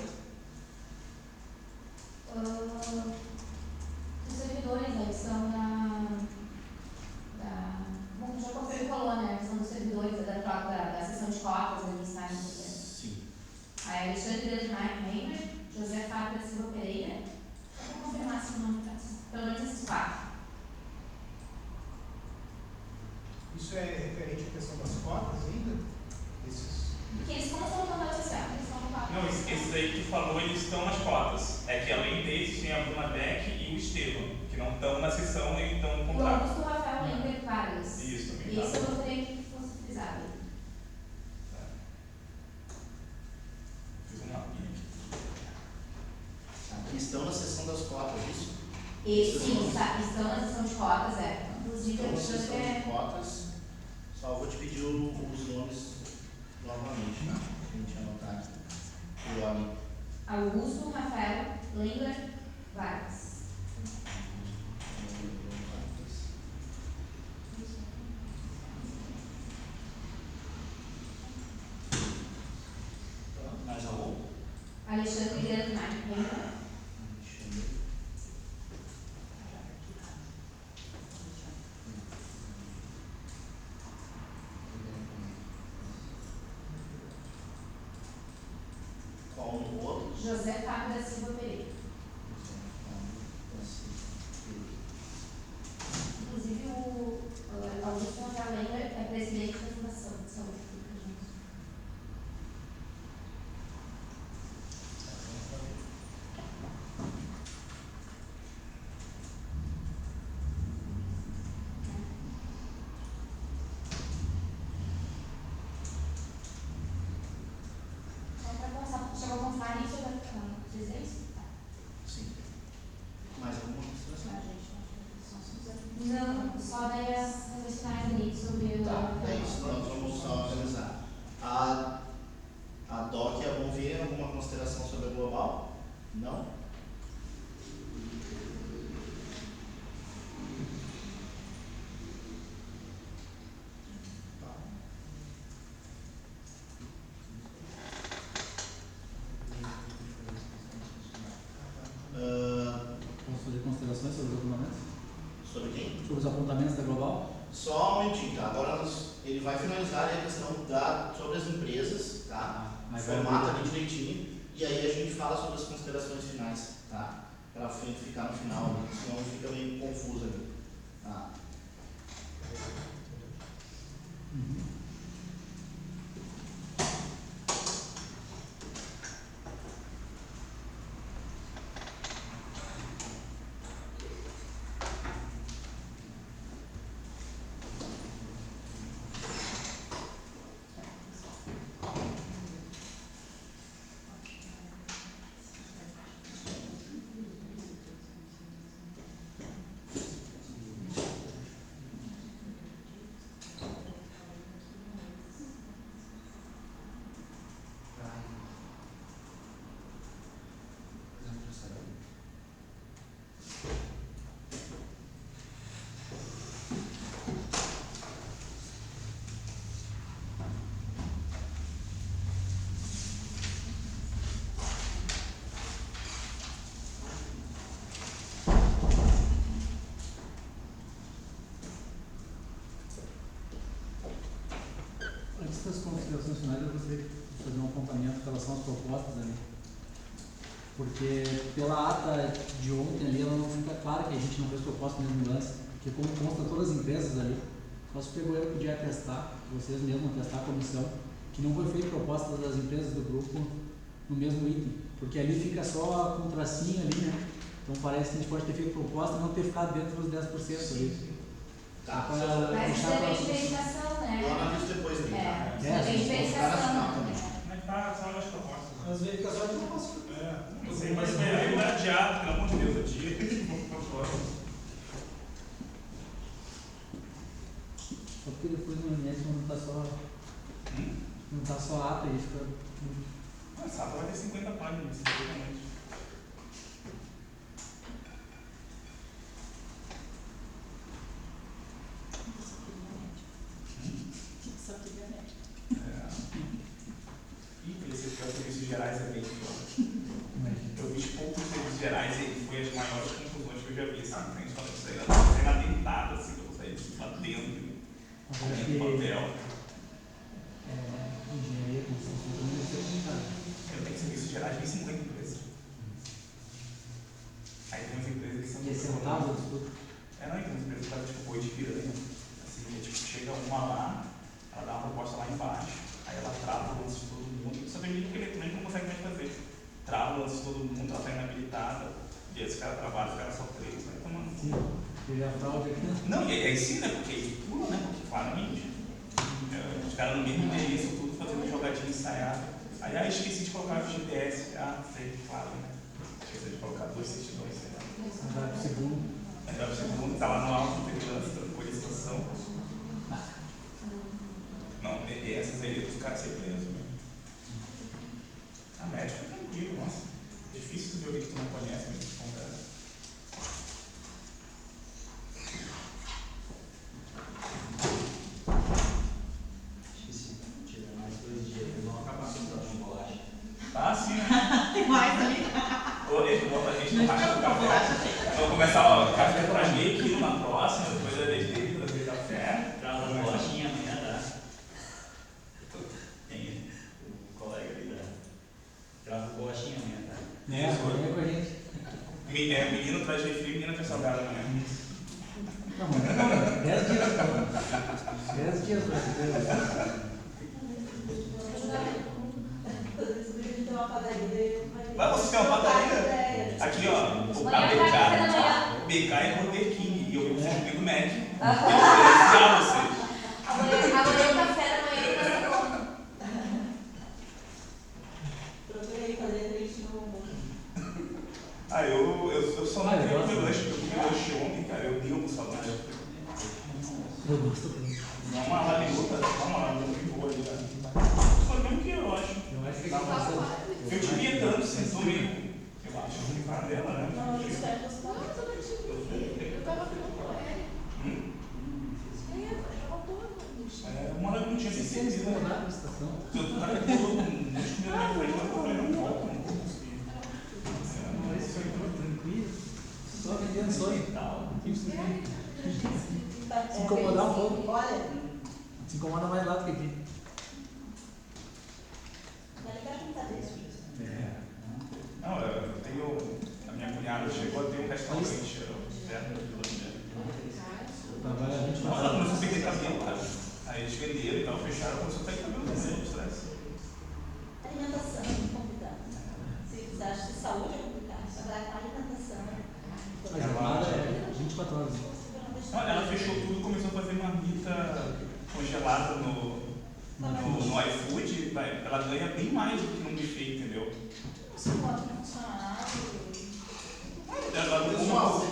coisa? Os servidores, a questão bom, já você falou, né? A questão dos servidores, da troca da sessão de cotas ali, sabe? Sim. Aí Alexandre Desmaier, José Fábio da Silva Pereira. Vou confirmar se o nome está pelo menos esses 4. Isso é referente à questão das cotas ainda? Porque eles como estão no social, eles estão no 4. Não, esses aí que tu falou, eles estão nas cotas. É que além desses tem a Bruna Beck e o Estevam, que não estão na sessão e estão no O contrato. Augusto Rafael Lender Vargas. Isso, também tá. Esse eu gostaria que fosse frisado. Fiz um mapinha aqui. Aqui estão na seção das cotas, isso? E sim, estão na sessão de cotas, Inclusive, Então, a na sessão pessoa de cotas, só vou te pedir os nomes novamente, tá? Pra gente anotar aqui. O ordem. Augusto Rafael Lender Vargas. Mais algum? Alexandre Desmaier. Qual o outro? José Fábio da Silva Pereira. Inclusive, o Augusto Rafael Lender é presidente da Fundação de Saúde Pública. Chegou a confirmar isso ou vai dizer isso? Sim. Mais alguma consideração? Não, só daí as finais ali sobre o. Tá, é isso, nós vamos só organizar. A DOC e a Bonvir, alguma consideração sobre a global? Não? Posso fazer considerações sobre os apontamentos? Sobre quem? Sobre os apontamentos da Global? Só um momentinho, tá? Agora ele vai finalizar a questão sobre as empresas, tá? Formata ali direitinho. E aí a gente fala sobre as considerações finais, tá? Pra ficar no final ali, senão fica meio confuso ali. Tá? Antes das considerações finais, eu gostaria de fazer um apontamento em relação às propostas ali. Porque pela ata de ontem ali, ela não fica clara que a gente não fez proposta mesmo lance. Porque como consta todas as empresas ali, só se pegou eu podia atestar, vocês mesmos atestar a comissão, que não foi feita proposta das empresas do grupo no mesmo item. Porque ali fica só com um tracinho ali, né? Então parece que a gente pode ter feito proposta e não ter ficado dentro dos 10% ali. Tá. Mas isso depende de verificação, né? Eu analiso depois dele. É, Tá? depende de verificação. Como é que tá só nas propostas? As verificações não posso. Não sei, mas vai dar adiado, pelo amor de Deus, eu tiro. Só porque depois no MS não tá só. Não tá só ata e fica. Essa ata vai ter 50 páginas, sinceramente. Ih, esse serviços gerais é bem Eu vi poucos serviços gerais e foi as maiores conclusões que eu já vi, assim, principalmente isso aí, na dentada, assim, que eu saí lá dentro, comendo papel. Engenharia, construção, tudo isso é complicado. Eu tenho serviços gerais de 50 empresas. Aí tem umas empresas que são... Que é centavo, desculpa. Não, tem umas empresas que fazem tipo boi de piranha. Assim, tipo, chega uma lá, ela dá uma proposta lá embaixo, aí ela trava o lance de todo mundo, só tem que eletrônico não consegue mais fazer. Trava o lance de todo mundo, ela está inabilitada, e aí os caras trabalham, os caras só presos, vai tomando. Sim, teve a fraude aqui. Não, e aí sim, né? Porque aí pula, né? Porque claramente. Os caras no mesmo endereço, tudo fazendo jogadinha ensaiada. Aí esqueci de colocar o GPS. Sei, claro, né? Esqueci de colocar 2 certidões, sei lá. Vai pro segundo. Vai pro segundo, tá lá no alto, não tem lance, depois da situação. Não, essas aí os caras serem presos mesmo. A médica é tranquilo, nossa. Difícil tu ver alguém que tu não conhece, mas tu conversa. Esqueci. Tiver mais 2 dias, eles vão acabar com o de bolacha. Ah, sim, né? Tem mais ali. A gente não racha o café. Vou começar, ó, café pra meio quilo na próxima, depois da DG, trazer café. Traz uma bolachinha amanhã, tá? Tem o colega ali da. Traz uma bolachinha amanhã, tá? Vem com a gente. Menino traz refri, menina traz salgado amanhã. Não, mas 10 dias só. 10 dias pra fazer. Vai você ter uma padaria? Aqui, ó, a BK é Burger King e eu preciso comer do Mac. Eu vou diferenciar vocês. Amanhã o café da manhã passa como? Procurei fazer 3 no. Eu só não queria comer lanche, porque eu comi lanche ontem, cara, eu dei almoçar lanche. Eu gosto também. Não é uma labiluta, muito boa ali, né? Só mesmo que eu acho. Eu acho que tá passando. Eu te via tanto, sentou meio. Eu acho que foi cara dela, né? Não, eu espero que você não. Eu tava perguntando pra ele. Uma hora eu não tinha certeza. Eu na estação. Eu tava com todo mundo, mas eu falei, não volta, não vou conseguir. Mas foi tranquilo. Só vendendo sonho e tal. Se incomodar um pouco. Olha. Se incomoda mais lá do que aqui. Vai ligar com cabeça. Não, eu tenho. A minha cunhada chegou a ter um restaurante perto da Vila Mineira. Trabalha 24 Ela horas. começou a perder cabelo, cara. Aí eles venderam e tal, fecharam, começou a sair cabelo também, estresse. Alimentação é muito complicado. Se você acha que saúde é complicado, trabalhar com alimentação. Mas a jornada é 24 horas. Não, ela fechou tudo e começou a fazer marmita congelada no iFood. Ela ganha bem mais do que num buffet, entendeu? Você pode funcionar. Pessoal,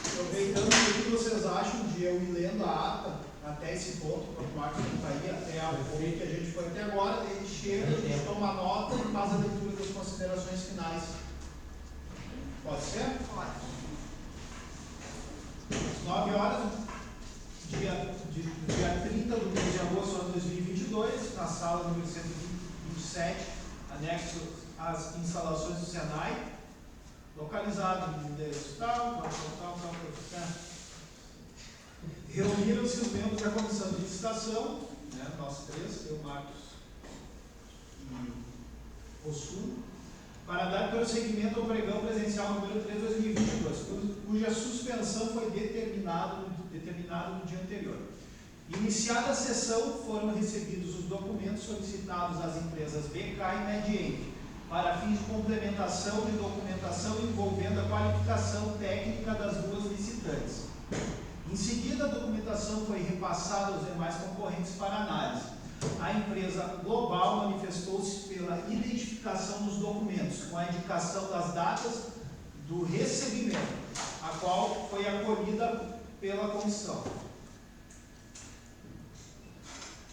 aproveitando o que vocês acham de eu ir lendo a ata até esse ponto, para o Marcos não cair, até o ponto que a gente foi até agora, daí a gente chega, a gente toma nota e faz a leitura das considerações finais. Pode ser? Pode. Às 9 horas, dia 30 do mês de agosto de 2022, na sala número 127, anexo às instalações do Senai, localizado no endereço tal. Reuniram-se os membros da comissão de licitação, né, nós 3, eu, Marcos e o Sul, para dar prosseguimento ao pregão presencial número 3 de 2022, cuja suspensão foi determinada no dia anterior. Iniciada a sessão, foram recebidos os documentos solicitados às empresas BK e Mediente, para fins de complementação de documentação envolvendo a qualificação técnica das duas licitantes. Em seguida, a documentação foi repassada aos demais concorrentes para análise. A empresa Global manifestou-se pela identificação dos documentos, com a indicação das datas do recebimento, a qual foi acolhida pela comissão.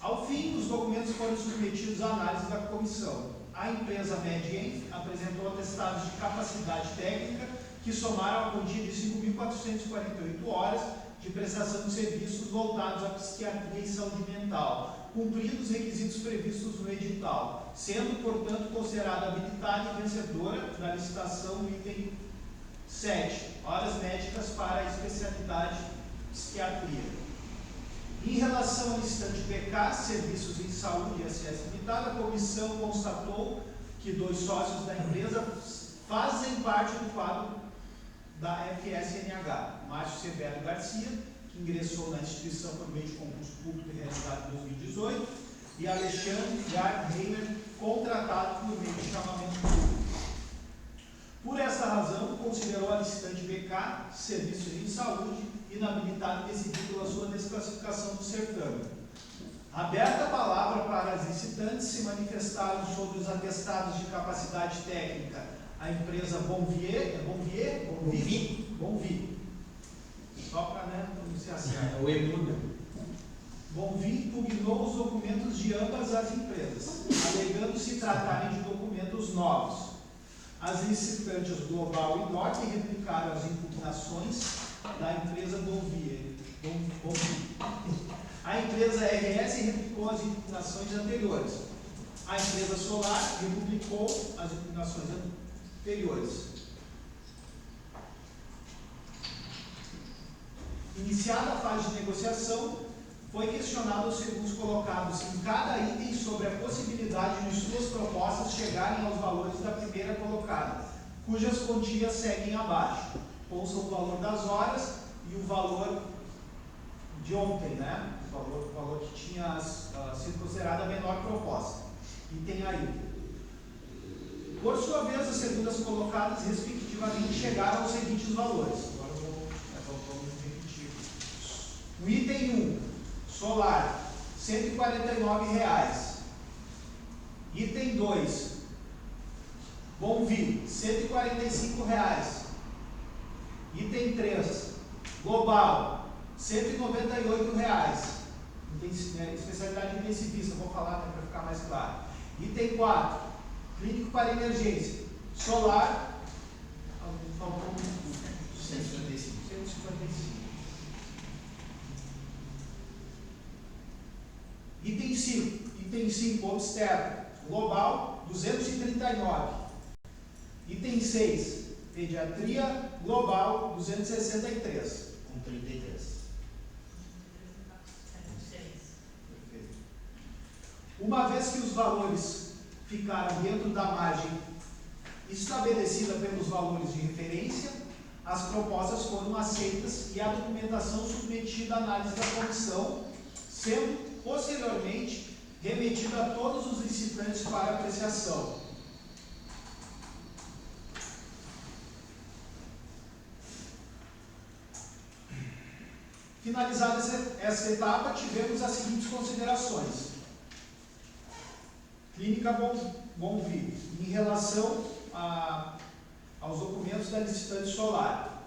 Ao fim, os documentos foram submetidos à análise da comissão. A empresa Mediente apresentou atestados de capacidade técnica que somaram a quantia de 5.448 horas de prestação de serviços voltados à psiquiatria e saúde mental, cumprindo os requisitos previstos no edital, sendo, portanto, considerada habilitada e vencedora da licitação no item 7, horas médicas para a especialidade psiquiatria. Em relação ao licitante BK, Serviços em Saúde SS Limitada, a comissão constatou que 2 sócios da empresa fazem parte do quadro da FSNH, Márcio Severo Garcia, que ingressou na instituição por meio de concurso público realizado em 2018, e Alexandre Gard-Reimer, contratado por meio de chamamento público. Por essa razão, considerou a licitante BK, Serviços em Saúde, inabilitada e decidiu pela sua desclassificação do certame. Aberta a palavra para as licitantes, se manifestaram sobre os atestados de capacidade técnica a empresa Bonvi. Só para pronunciar certo. O Emuda. Bonvi impugnou os documentos de ambas as empresas, alegando se tratarem de documentos novos. As licitantes Global e Norte replicaram as impugnações da empresa Bonvi. A empresa RS replicou as impugnações anteriores. A empresa Solar republicou as impugnações anteriores. Iniciada a fase de negociação, foi questionado aos segundos colocados em cada item sobre a possibilidade de suas propostas chegarem aos valores da primeira colocada, cujas quantias seguem abaixo. Constam o valor das horas e o valor de ontem, né? O valor que tinha sido considerado a menor proposta. E tem aí. Por sua vez, as segundas colocadas, respectivamente, chegaram aos seguintes valores. Agora vamos repetir. O item 1, solar, R$ 149,00. Item 2, Bonvi, R$ 145,00. Item 3, global, R$ 198,00. Especialidade intensivista, vou falar para ficar mais claro. Item 4, clínico para emergência, solar, 155. Item 5, obstetra, global, 239. Item 6, pediatria, global, 263. Com 33. Uma vez que os valores ficaram dentro da margem estabelecida pelos valores de referência, as propostas foram aceitas e a documentação submetida à análise da comissão, sendo posteriormente remetida a todos os licitantes para apreciação. Finalizada essa etapa, tivemos as seguintes considerações. Clínica Bonvi, em relação aos documentos da licitante solar.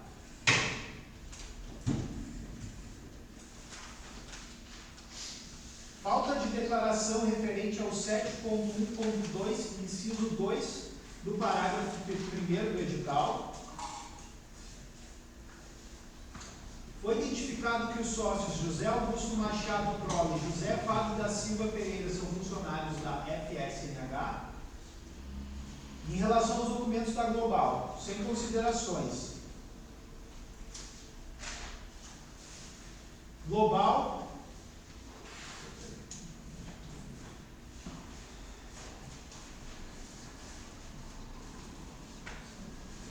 Falta de declaração referente ao 7.1.2, inciso 2, do parágrafo 1º do edital. Foi identificado que os sócios José Augusto Machado Prole e José Fábio da Silva Pereira são funcionários da FSNH. Em relação aos documentos da Global, sem considerações. Global.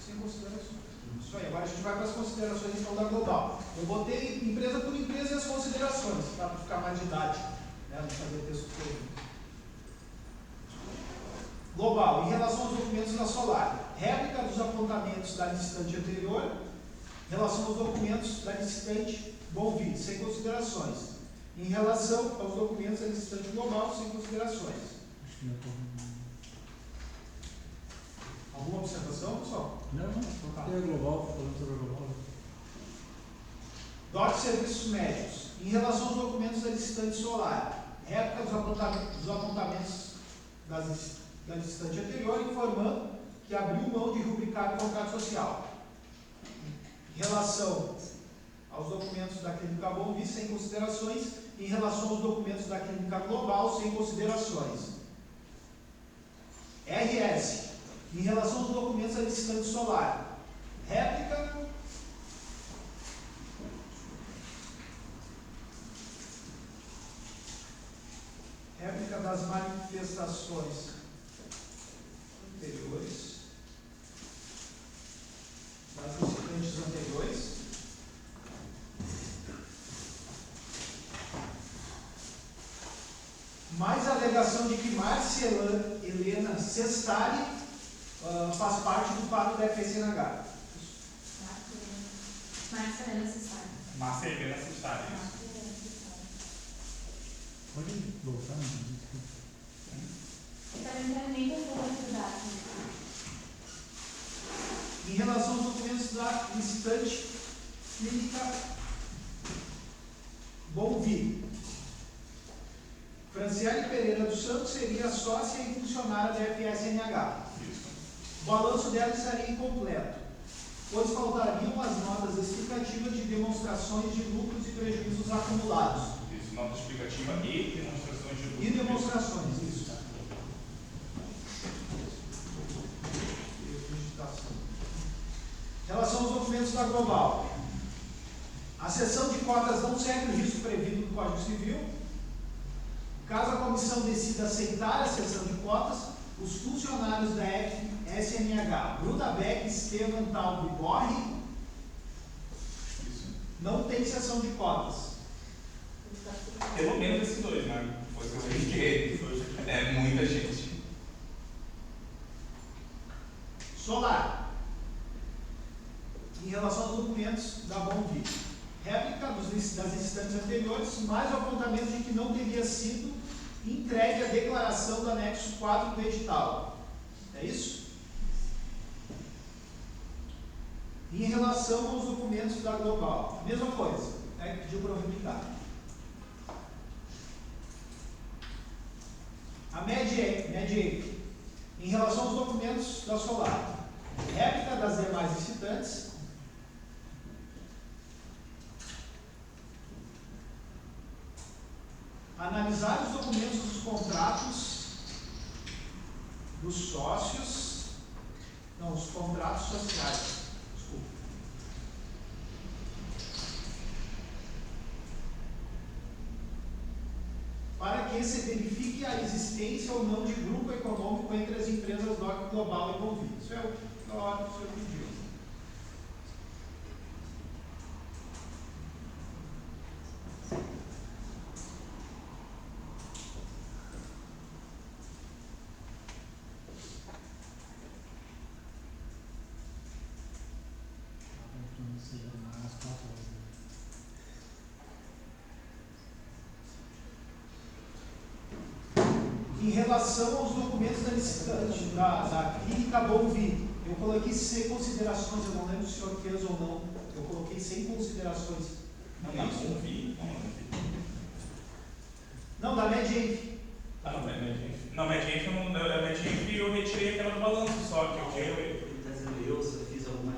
Sem considerações. Isso aí, agora a gente vai para as considerações então da Global. Eu botei empresa por empresa e as considerações, para ficar mais didático, né? Não fazer texto todo. Global, em relação aos documentos da Solar, réplica dos apontamentos da licitante anterior, em relação aos documentos da licitante Bonvi, sem considerações. Em relação aos documentos da licitante Global, sem considerações. Alguma observação, pessoal? Não, só tem a Global, falando sobre a Global. DOT Serviços Médicos, em relação aos documentos da licitante Solar, réplica dos apontamentos da licitante anterior, informando que abriu mão de rubricar o contrato social. Em relação aos documentos da Clínica Bonvi, sem considerações, em relação aos documentos da Clínica Global, sem considerações. RS, em relação aos documentos da licitante solar. Réplica. Réplica das manifestações anteriores. Das licitantes anteriores. Mais a alegação de que Márcia Helena Sestari faz parte do quadro da FSNH. Márcia Helena Sestari. Márcia Helena Sestari. Pode voltar, não? Eu também não nem vou dados. Em relação aos documentos da licitante Clínica Bonvi, Franciele Pereira dos Santos seria sócia e funcionária da FSNH. O balanço dela estaria incompleto, pois faltariam as notas explicativas de demonstrações de lucros e prejuízos acumulados. Isso, nota explicativa e demonstrações de lucro. E demonstrações, isso. Em relação aos documentos da Global, a cessão de cotas não segue o risco previsto no Código Civil. Caso a comissão decida aceitar a cessão de cotas, os funcionários da FSNH, Bruna Beck, Estevam Talbo e Borri, não tem cessão de cotas. Pelo menos esses dois, né? Foi o que eu expliquei. É muita gente. Solar. Em relação aos documentos da Bonvi, réplica das licitantes anteriores, mais o apontamento de que não teria sido entregue a declaração do anexo 4 do edital. É isso? Em relação aos documentos da Global, a mesma coisa, né, pediu para eu replicar. A MEDIEIP, em relação aos documentos da Solar, réplica das demais licitantes. Analisar os documentos dos contratos dos sócios, não, os contratos sociais, desculpa. Para que se verifique a existência ou não de grupo econômico entre as empresas DOC Global envolvidas. Isso é o que o senhor pediu. Em relação aos documentos da licitante, da Clínica Bonvi, eu coloquei sem considerações, eu não lembro se o senhor fez ou não, eu coloquei sem considerações. Não, da Bonvi. Não, da MEDIEIP. Ah, não, MEDIEIP. Não, MEDIEIP eu retirei aquela do balanço só, que eu Ele está dizendo eu, se eu fiz alguma.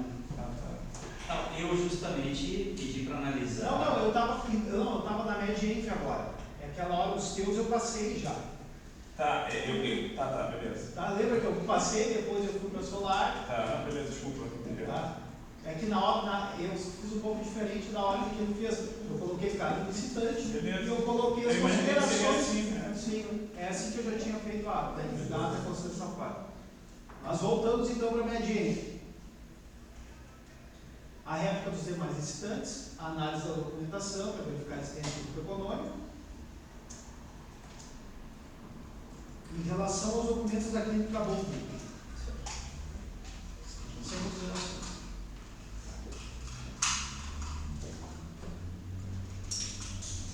Não, eu justamente pedi para analisar. Não, eu estava na MEDIEIP agora. É aquela hora dos teus eu passei já. Tá, beleza. Tá, lembra que eu passei, depois eu fui para Solar. Tá, beleza, desculpa. Tá? É que na hora, eu fiz um pouco diferente da hora que ele fez. Eu coloquei cada licitante e eu coloquei as considerações. Assim, né? Sim, é assim que eu já tinha feito a data da consideração 4. Nós voltamos então para a MEDIEIP. A réplica dos demais licitantes, a análise da documentação para verificar a existência do grupo econômico. Em relação aos documentos da Clínica Bonvi. Sem considerações.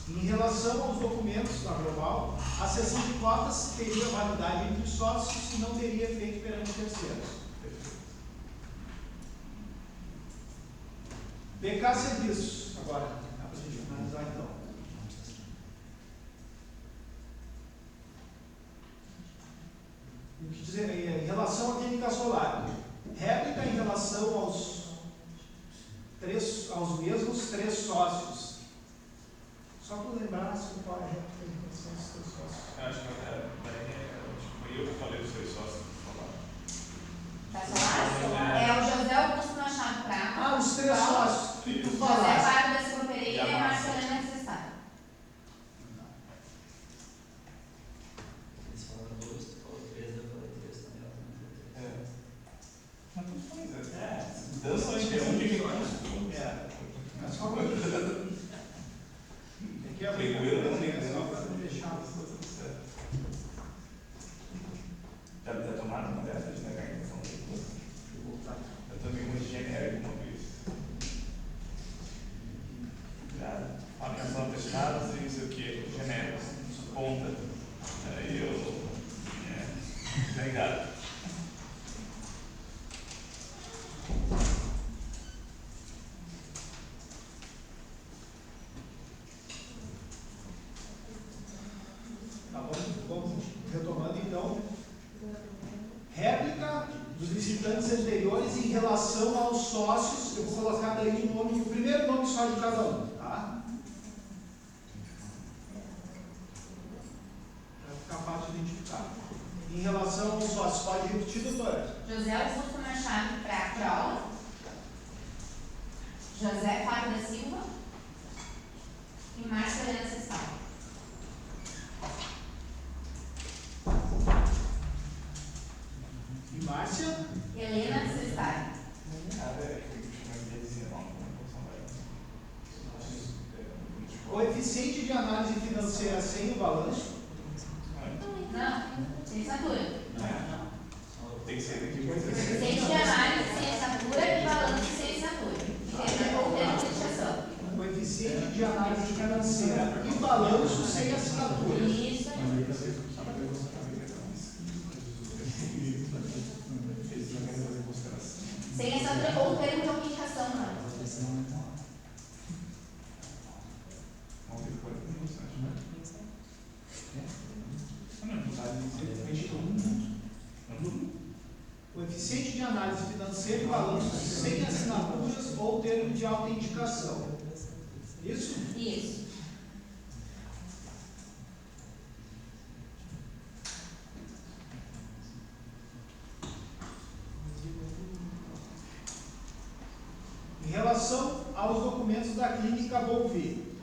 Em relação aos documentos da Global, a cessão de cotas teria validade entre os sócios e não teria efeito perante terceiros. BK Serviços. Agora, dá para a gente analisar então. Em relação à Clínica Solar, réplica em relação aos mesmos três sócios. Só para lembrar, se qual é a representação dos seus sócios. Eu acho que eu que falei dos seus sócios. Tá só? É o José Augusto Machado Prata. Ah, os 3 sócios. Tu José falaste. Fábio da Silva Pereira e a Marcelina Cestar. Eles falaram 2, tu falou 3, eu falei 3 também, ela também falou 3. Mas dança em termos de recursos. É só para tem que abrir. É só para deixar. Já tomaram uma dessas de negar a intenção do recurso? Eu tomei uma de genérico uma vez. Já, atenção testados e não sei o que, genérico, ponta. Aí eu. Obrigado. Tá bom? Vamos retomando então. Réplica dos licitantes anteriores em relação aos sócios. Eu vou colocar daí o primeiro nome só de cada um, tá? Para ficar fácil de identificar. Em relação aos sócios, pode repetir, doutora? José Augusto Machado Prata. José Fábio da Silva e Marcelina Cestal. E Márcia? Helena Cestar. Coeficiente de análise financeira sem o balanço. Não, sem assinatura. Tem que ser daqui. Coeficiente de análise sem assinatura e balanço sem assinatura. Ou termo de fixação. Coeficiente de análise financeira e balanço sem assinatura. Isso aí. Sem assinatura ou termo de autenticação, não. Coeficiente de análise financeira e balanço sem assinaturas ou termo de autenticação. Isso? Isso. Em relação aos documentos da clínica Bolvi,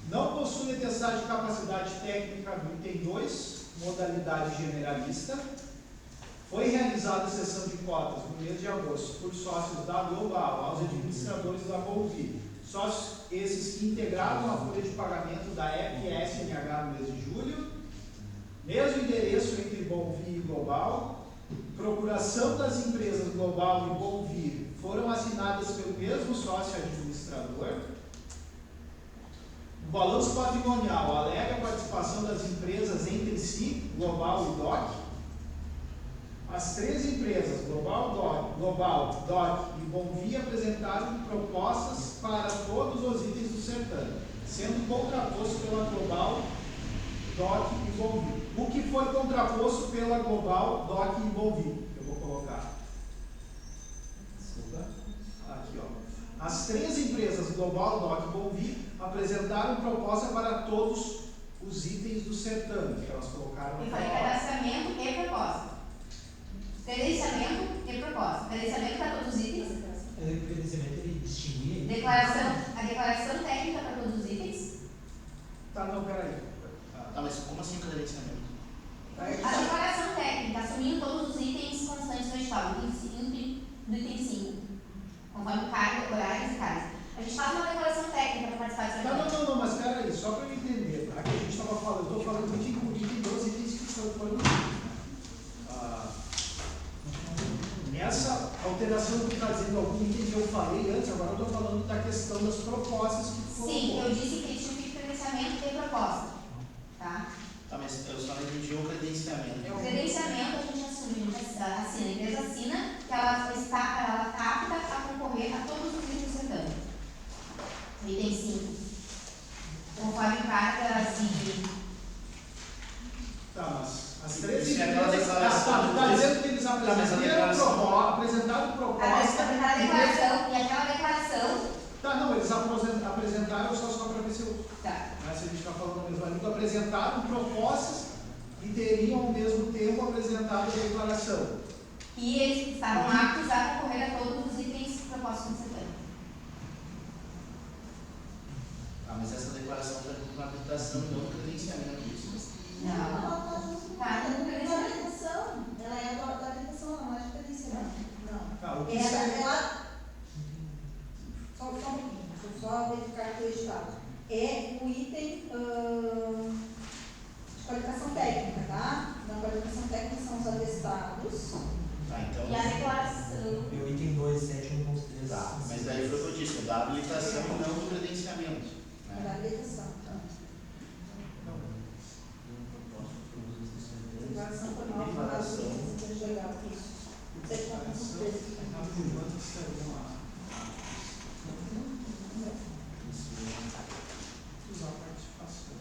não possui atestado de capacidade técnica do item 2, modalidade generalista. Foi realizada a sessão de cotas no mês de agosto por sócios da Global aos administradores da Bolvi. Sócios esses que integraram a folha de pagamento da FSNH no mês de julho. Mesmo endereço entre Bolvi e Global. Procuração das empresas Global e Bolvi foram assinadas pelo mesmo sócio administrador. O balanço patrimonial alega a participação das empresas entre si, Global e DOC. As 3 empresas, Global, DOC e Bolvi, apresentaram propostas para todos os itens do certame, sendo contraposto pela Global, DOC e Bolvi. O que foi contraposto pela Global, DOC e Bolvi? Eu vou colocar. Aqui, ó. As 3 empresas, Global, DOC e Bolvi, apresentaram proposta para todos os itens do certame, que elas colocaram. E foi cadastramento e proposta. Credenciamento e proposta. Credenciamento para todos os itens. O credenciamento ele distinguia. A declaração técnica para todos os itens. Tá, não, peraí. Tá, mas como assim credenciamento? A declaração técnica, assumindo todos os itens constantes do edital, do item 5, conforme carga, horários e cargas. A gente faz uma declaração técnica para participar desse evento. Não, mas peraí, só para eu entender. Aqui a gente estava falando, eu estou falando de item 12 itens que foram. Essa alteração que está dizendo algum item que eu falei antes, agora eu estou falando da questão das propostas que foram. Sim, eu disse que justifica credenciamento e proposta. Tá? Tá, mas eu só não entendi o credenciamento. O credenciamento a gente assume, a empresa assina que ela capta a concorrer a todos os itens do certame. Item 5. Conforme cargas e. Tá, mas as 3 Isso é aquela empresas. declaração. Está dizendo que eles apresentaram proposta. Apresentaram a declaração e aquela declaração Tá, não, eles apresentaram só para ver se eu. Tá. Se a gente está falando da mesma língua, apresentaram propostas e teriam ao mesmo tempo apresentado a declaração. E eles estavam aptos a concorrer a todos os itens propostos no certame. Mas essa declaração está com uma habilitação e não um credenciamento disso. Não, ela está junto com a Tá, não habilitação. Ela é da habilitação, não é de credenciamento. Não. Tá, o que Ela. Só um pouquinho, deixa eu só verificar aqui o estado. É o item de qualificação técnica, tá? Na qualificação técnica são os atestados. Tá, então. E a declaração. E o item 2.7.1.3. Tá, mas daí foi o que eu disse, é da habilitação e não do credenciamento. É da habilitação. Tá. Declaração formal, Declaração. legal, isso. Usar a participação.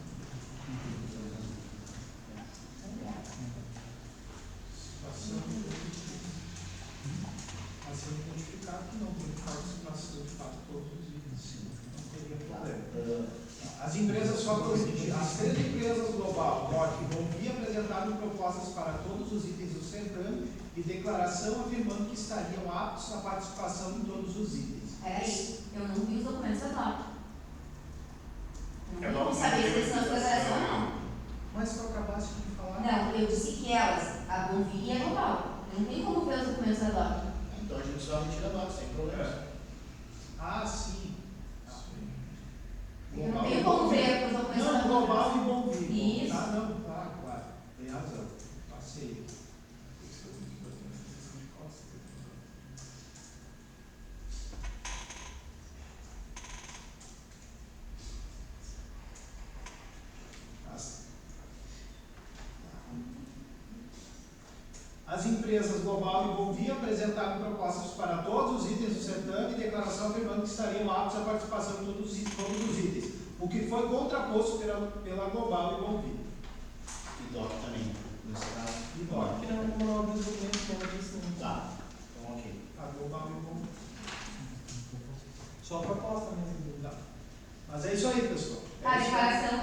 Mas se eu identificar que não tem participação de fato todos os itens, não teria problema. As empresas só as 3 empresas global, GOT e Bonvi apresentaram propostas para todos os itens do certame e declaração afirmando que estariam aptos à participação em todos os itens. Peraí, eu não vi os documentos da DOC. Eu Não não sabia vi se eles são declaração não. Mas tu acabaste de falar. Não, eu disse que elas, a Bonvi e a Global. Não tem como ver os documentos da DOC. Então a gente só retira a nota, sem problema. Ah, sim. Eu não tenho como ver os documentos da Não, DOC. global e Bonvi. Isso. Ah, não, claro. Tem razão. Passei. As empresas Global e Bonvi apresentaram propostas para todos os itens do certame e declaração afirmando que estariam aptos à participação em todos os itens, o que foi contraposto pela Global e Bonvi. E DOC também, nesse caso. E DOC. Que não abre os documentos que ela disse não. Tá, então ok. A Global e Bonvi. Só a proposta mesmo. Tá. Mas é isso aí, pessoal. A declaração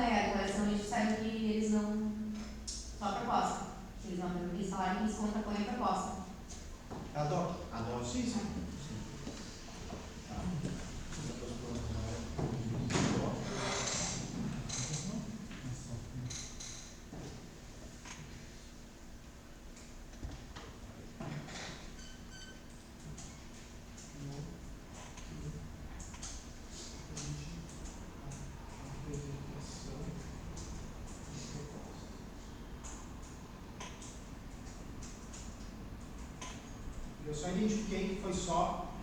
a gente sabe que eles não. Só a proposta. Eles falaram que eles contrapõem a proposta. A DOC. A DOC, Sim. Eu só identifiquei que foi só,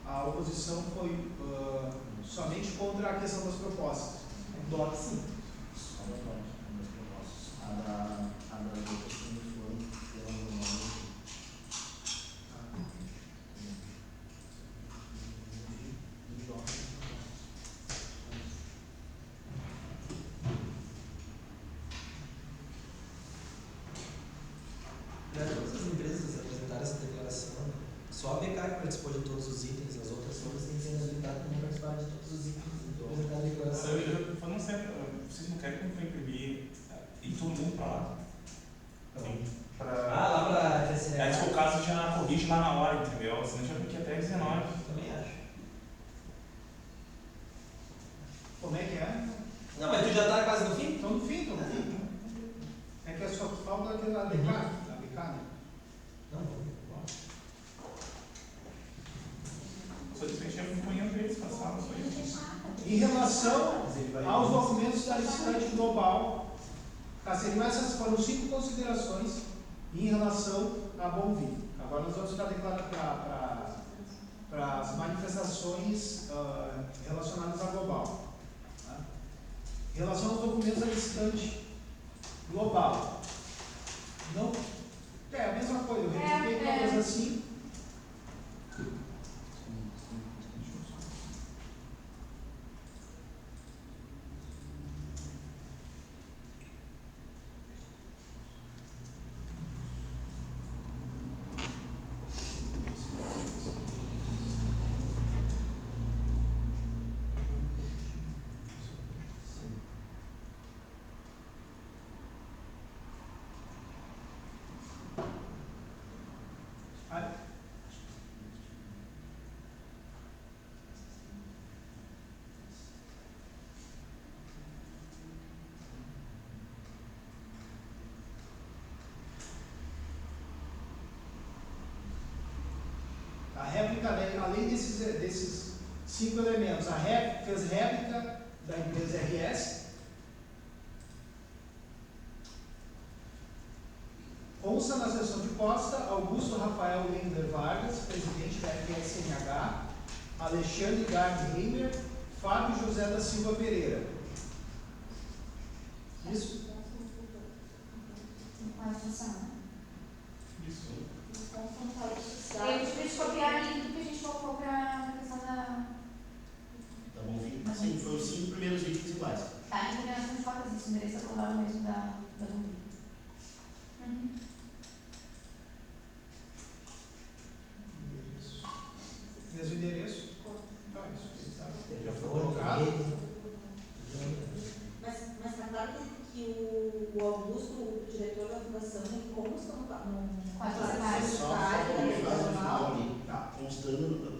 a oposição foi somente contra a questão das propostas. DOC sim. Só da DOC, das propostas. A da outras sim foi pela normal. Todas as empresas apresentaram essa declaração, né? Só a BK que participou de todos os itens, as outras todas têm sido habilitadas para não participar de todos os itens. Então, apresentar a declaração. Eu não sei, vocês não querem que eu imprimir e todo mundo para lá? Ah, lá para a FSNA. Aí se for o caso, já corrige lá na hora, entendeu? Senão já fica até 19. Também acho. Como é que é? Não, mas tu já está quase no fim? Estão no fim, estão no fim. É que só falta a BK, né? Não, vamos. Só disse que a gente ia acompanhando eles, passava só isso. Em relação aos documentos da licitante global, essas foram 5 considerações em relação a Bonvi. Agora nós vamos para as manifestações relacionadas à global. Tá? Em relação aos documentos da licitante global, não, é a mesma coisa, eu repliquei todas assim. réplica, além desses 5 elementos, fez réplica da empresa RS. Consta na seção de costa Augusto Rafael Lender Vargas, presidente da FSNH, Alexandre Gardheimer, Fábio José da Silva Pereira. Isso? Isso. Eu tive que copiar ali do que a gente colocou para a questão da. Tá bom, sim, foi os 5 primeiros itens iguais. Tá, então nós temos fotos disso, endereço global mesmo da Bombi. Mesmo endereço? Não, isso tá. Já foi colocado. Mas tá claro que o Augusto, o diretor da fundação, ele consta no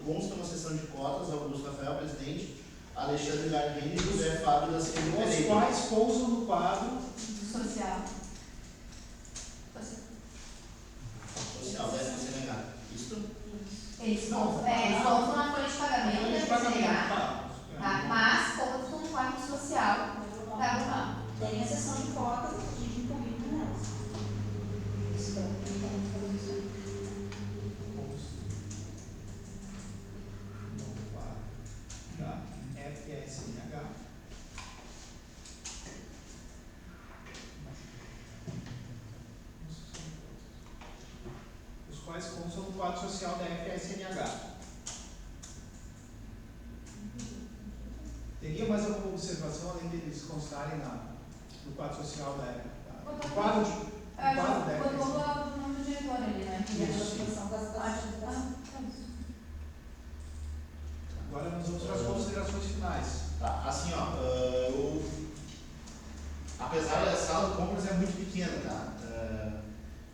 consta na sessão de cotas Augusto Rafael, presidente, Alexandre Gardini e José Fábio da Silva Pereira. Os quais pousam no quadro Social. Social, deve ser negado. Isso? Eles constam na folha de pagamento da FSNH, mas constam no quadro social da Global. Tem a sessão de cotas de incluído nelas. da FSNH. Os quais constam no quadro social da FSNH. Teria mais alguma observação além deles constarem no quadro social da FSNH? Quadro da FSNH. Botou o nome do diretor ali, né? Agora nós vamos para as considerações finais. Tá, assim, ó, apesar da sala de compras é muito pequena, tá?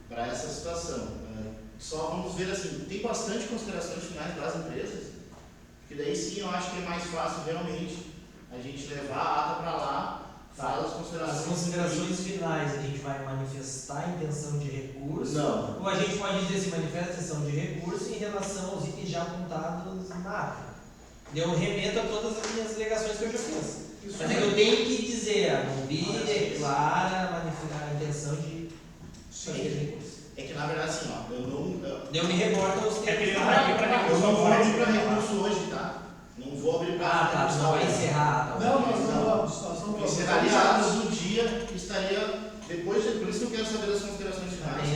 Para essa situação. Só vamos ver assim, tem bastante considerações finais das empresas, porque daí sim eu acho que é mais fácil realmente a gente levar a ata para lá, falar das considerações. As considerações finais, a gente vai manifestar a intenção de recurso? Não. Ou a gente pode dizer assim, manifesta a intenção de recurso em relação aos itens já apontados na ata? Eu remeto a todas as minhas alegações que eu já fiz. Mas é que eu tenho que dizer, a Bombi declara a intenção de fazer recurso. É que na verdade assim, ó, eu me reporto aos termos. Eu não vou abrir para recurso hoje, tá? Não vou abrir para tá, recurso. não vai encerrar. Não, nós não vamos. Encerraria atos do dia que estaria depois, por isso que eu quero saber das considerações finais.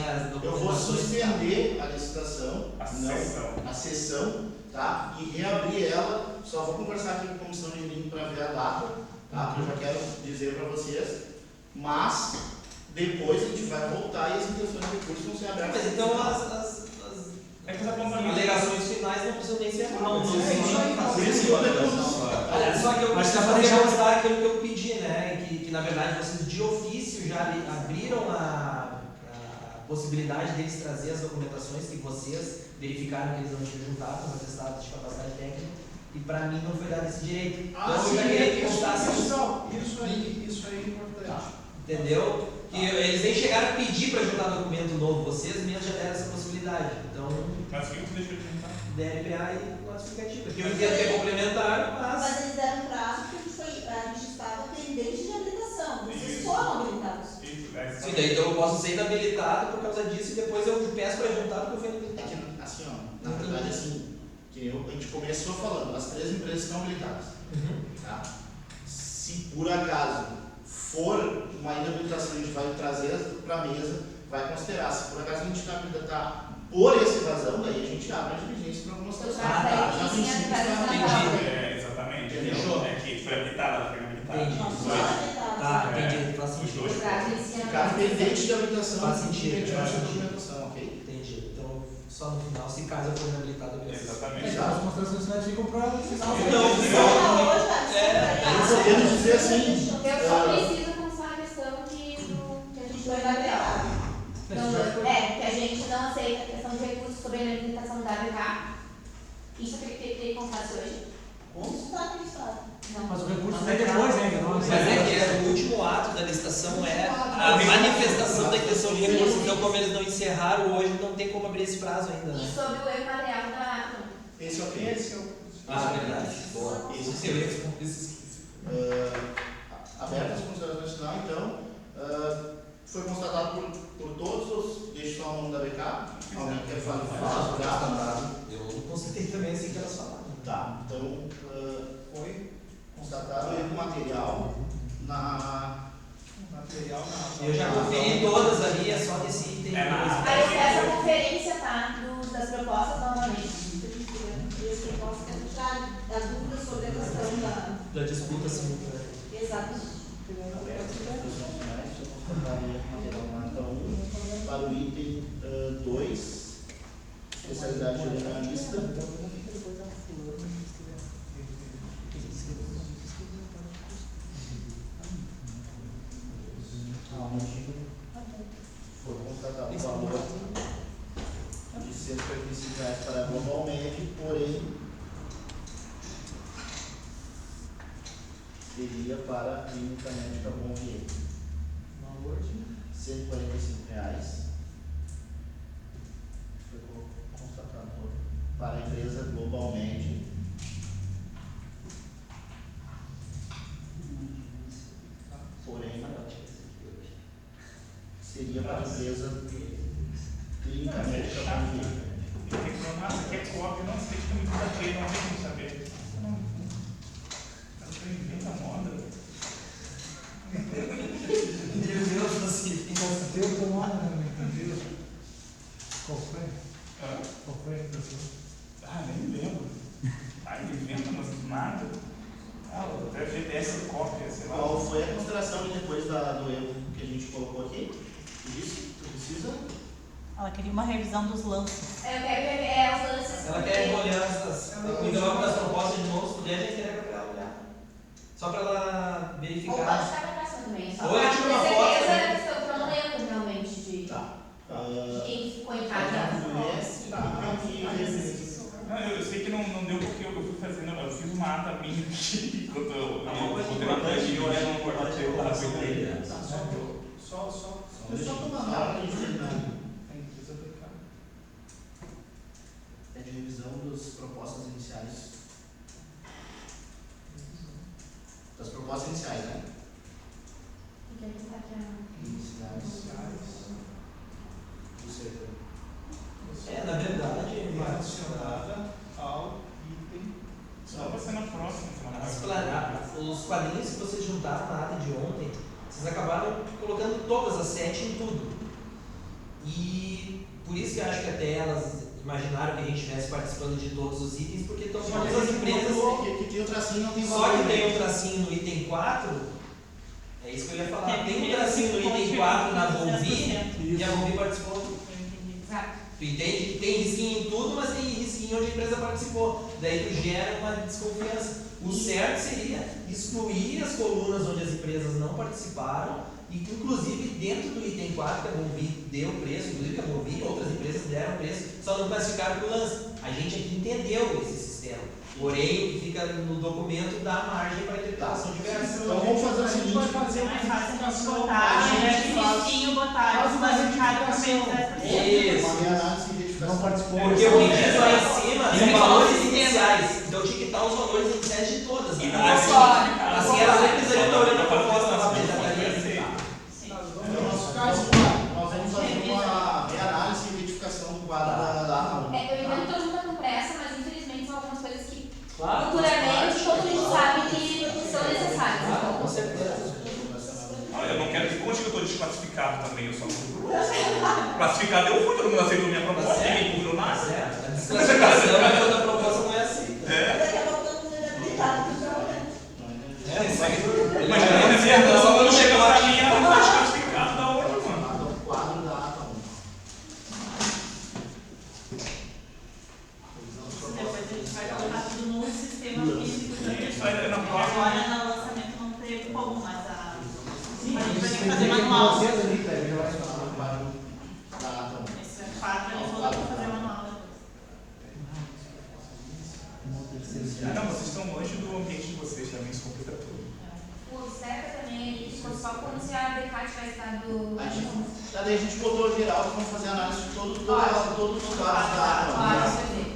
Eu vou suspender a licitação, a sessão, tá? E reabrir ela. Só vou conversar aqui com a comissão de link para ver a data, tá? Que eu já quero dizer para vocês. Mas depois a gente vai voltar e as intenções de recurso vão ser abertas. Mas então as alegações finais não precisam nem ser Por isso que eu só que eu preciso fazer constar aquilo que eu pedi, né? Que na verdade vocês de ofício já abriram a possibilidade deles trazer as documentações que vocês verificaram que eles não tinham juntado nos atestados de capacidade técnica, e para mim não foi dado esse direito. Então eu já queria que constasse isso aí é importante. Entendeu? Que eles nem chegaram a pedir para juntar documento novo, vocês mesmos já deram essa possibilidade. Então, mas o que tu deixou de juntar? DLPA e classificativa. Que eu entendo que é complementar, mas eles deram prazo porque a gente estava pendente de habilitação. Vocês foram habilitados. Sim, daí então eu posso ser inabilitado por causa disso e depois eu peço para juntar porque eu fui inabilitado. É que, assim, ó, na verdade, assim, a gente começou falando, as 3 empresas estão habilitadas. Tá? Se por acaso for uma inabilitação, a gente vai trazer para a mesa, vai considerar. Se por acaso a gente está habilitar por essa razão, daí a gente abre a diligência para algumas situações. Já princípio está entendi. Exatamente. Fechou. É que foi habilitada, Entendi. Tá, entendi. Faz sentido. Ficar pendente de habilitação. Faz sentido. Faz sentido. Ok? Entendi. Então, só no final, se caso eu for inabilitado, eu penso. Exatamente. As considerações finais ficam para o final. Podemos dizer assim. Eu só preciso constar a questão que a gente foi inabilitado. Que a gente não aceita a questão de recursos sobre a inabilitação do WK. Isso que ele contasse hoje. Como está acreditado? Mas o recurso vem depois ainda, não? Mas é que o último ato da licitação é a manifestação da intenção de recurso. Então, como eles não encerraram hoje, não tem como abrir esse prazo ainda. E sobre o erro material da ato. Esse é ok. Esse é o. Verdade. Boa. Esse Eu ia responder isso. Abertas as considerações final, então, foi constatado por todos, deixa só o nome da BK, alguém quer falar? Eu constatei também assim que elas falaram. Tá, então foi constatado erro material na... Eu já conferi todas ali, é só desse item. Aí eu peço a conferência, tá? Das propostas novamente. Isso, posso entrar a dúvida sobre a questão Da disputa simultânea. Exatamente. Para o item 2, especialidade generalista. Foi constatado o valor de R$ 145 para a Global Med, porém seria para a Clínica Médica Bom Vier. Valor de R$ 145 foi constatado para a empresa Global Med. Porém, seria para a empresa Clínica Médica Bom Vier. Nossa, que é cópia, não sei que muito daquele, não tem como saber. Eu invento a moda. Meu Deus, assim, Constatei com moda, não entendeu? Qual foi? Qual foi a impressão? Nem me lembro. Ele inventa, mas nada. Deve ter essa cópia, sei lá. Qual foi a consideração depois do erro que a gente colocou aqui? Isso? Tu precisa? Ela queria uma revisão dos lances. Eu quero ver os lances. ela quer olhar as envelope das propostas de novo, se puder, a gente entrega pra ela olhar. Só pra ela Ou pode verificar. estar pra casa também. Só Ou ele pra tira uma ter foto, certeza, né? porque eu não lembro realmente de quem ficou em casa. Eu sei que não deu porque eu fui fazendo, eu fiz uma ata minha aqui, enquanto eu botei na planilha, eu olhei no portátil, eu tava cuidando. Só tomar nota de é de revisão das propostas iniciais. Das propostas iniciais, né? Iniciais. Do setor. Na verdade, Relacionada ao item. Só vai ser na próxima. os quadrinhos que vocês juntaram na ata de ontem, vocês acabaram colocando todas as 7 em tudo. E por isso que eu acho que até elas imaginaram que a gente estivesse participando de todos os itens, porque todas as empresas. Que tem o tracinho, não tem Só valor. que tem um tracinho no item 4, é isso que eu ia falar. Tem um tracinho no item 4 na Volvi e a Volvi participou. Exato. Tu entende que tem risquinho em tudo, mas tem risquinho onde a empresa participou. Daí tu gera uma desconfiança. O certo seria excluir as colunas onde as empresas não participaram e que, inclusive, dentro do item 4 que a Volvi deu preço, inclusive que a Volvi e outras empresas deram preço, só não classificaram por lance. A gente aqui entendeu esse sistema. Porém, o que fica no documento dá margem para interpretação diversa. Então vamos fazer o seguinte. Vai fazer É uma mais fácil a gente identificação. botar, a gente né? faz- Risquinho, botar, faz uma classificado por identificação. menos 10%. Isso. Uma análise e identificação. Não participou. Porque o que diz lá em cima são Isso. valores Isso. iniciais. Então tinha que estar os valores iniciais de todas. E Né? não é Assim elas nem precisariam estar olhando a proposta lá dentro da Perfeito. Nós vamos fazer uma reanálise e identificação do quadro da ata 1. Eu entendo que todo mundo está com pressa, mas infelizmente são algumas coisas que Claro, futuramente todo mundo sabe que são necessárias. Ah, com certeza. Eu não quero que conte que eu estou desclassificado também, eu só fui classificado eu fui, todo mundo aceitou minha proposta, ninguém cobriu nada. Certo. A desclassificação é quando a proposta não é assim. Daqui a pouco todo mundo é habilitado para Isso aí. Imagina, a minha relação quando chegou pra mim, ela não foi desclassificada da outra, mano. O quadro da ata 1. Depois a gente vai colocar tudo no sistema físico também. Isso aí na próxima. Agora no lançamento não teve como, mas a gente vai ter que Tem fazer que manual. vocês ali, pega, já vai falar. O quadro da ata 1. Esse é 4, ele falou para fazer manual depois. Não, vocês estão longe do ambiente de vocês também, isso complica tudo. O observa também, ficou só quando se a BK tiver estado. Daí a gente botou geral, vamos fazer análise de todos os quadros da ata 1. Claro, você vê.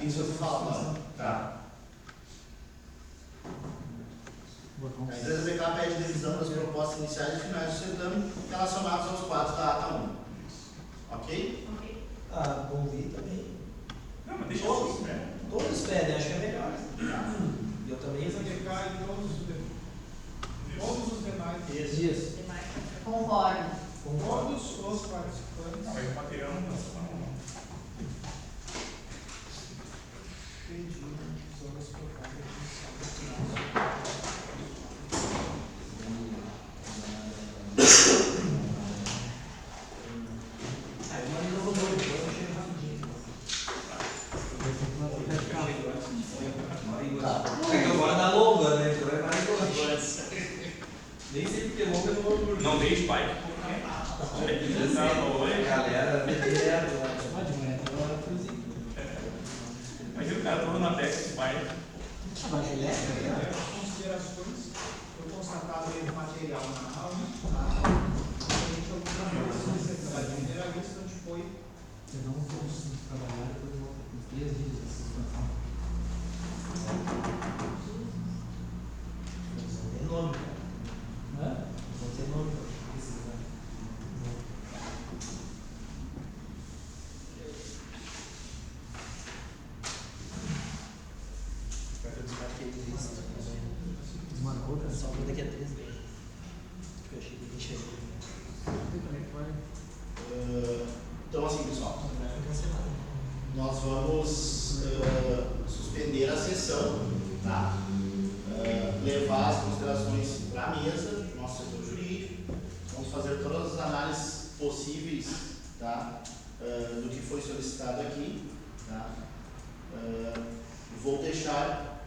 Isso eu tô falando. Tá. A empresa BK pede revisão das propostas iniciais e finais do certame relacionadas aos quadros da ata 1. Ok? Ah, Bonvi também. Não, mas deixa Todos, assim, né? todos pedem, acho que é melhor. Eu também Isso aqui cai em todos os demais. Isso. Concordo. Todos os participantes. Não, mas o material não não. Entendi. Sobre as propostas iniciais. Aí eu mando no nome, eu chego rapidinho. É que eu moro na longa, né? Então é mais longe. Nem sei porque longa eu não vou dormir. Não dei spike porque Galera, direto lá. Pode, mas agora cozinha. Imagina o cara todo na peça de spike. Considerações. Eu constatado erro material na aula. Referente ao que a primeira vez que a gente foi. Eu não consigo trabalhar depois eu volto com 3 vídeos dessa situação. Tem nome, cara. Hã? Não tem nome pra precisar. Eu desmarquei isso. Desmarcou, cara? Só vou daqui a 3 meses. Eu achei que a gente ia ver. Então, assim, pessoal, nós vamos suspender a sessão, tá? Levar as considerações para a mesa do nosso setor jurídico, vamos fazer todas as análises possíveis, tá? Do que foi solicitado aqui, tá? Vou deixar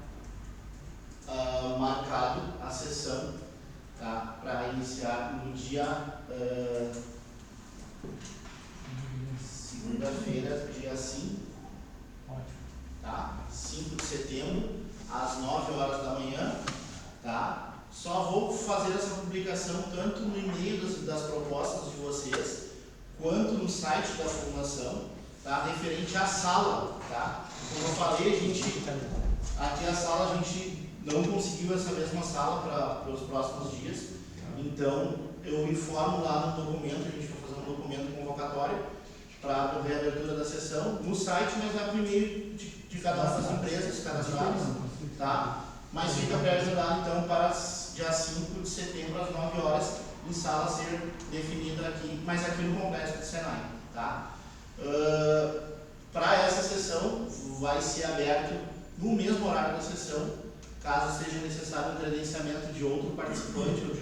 marcado a sessão, tá? Para iniciar no dia segunda-feira, dia 5, tá? 5 de setembro, às 9 horas da manhã, tá? Só vou fazer essa publicação tanto no e-mail das propostas de vocês, quanto no site da fundação, tá? Referente à sala, tá? Como eu falei, aqui a sala a gente não conseguiu essa mesma sala para os próximos dias, então eu informo lá no documento, a gente vai fazer um documento convocatório para a reabertura da sessão no site, mas vai para o e-mail de cada uma das empresas cadastradas, tá? Mas fica pré-agendado então para dia 5 de setembro às 9 horas em sala a ser definida aqui, mas aqui no Complexo do Senai, tá? Para essa sessão vai ser aberto no mesmo horário da sessão, caso seja necessário um credenciamento de outro participante ou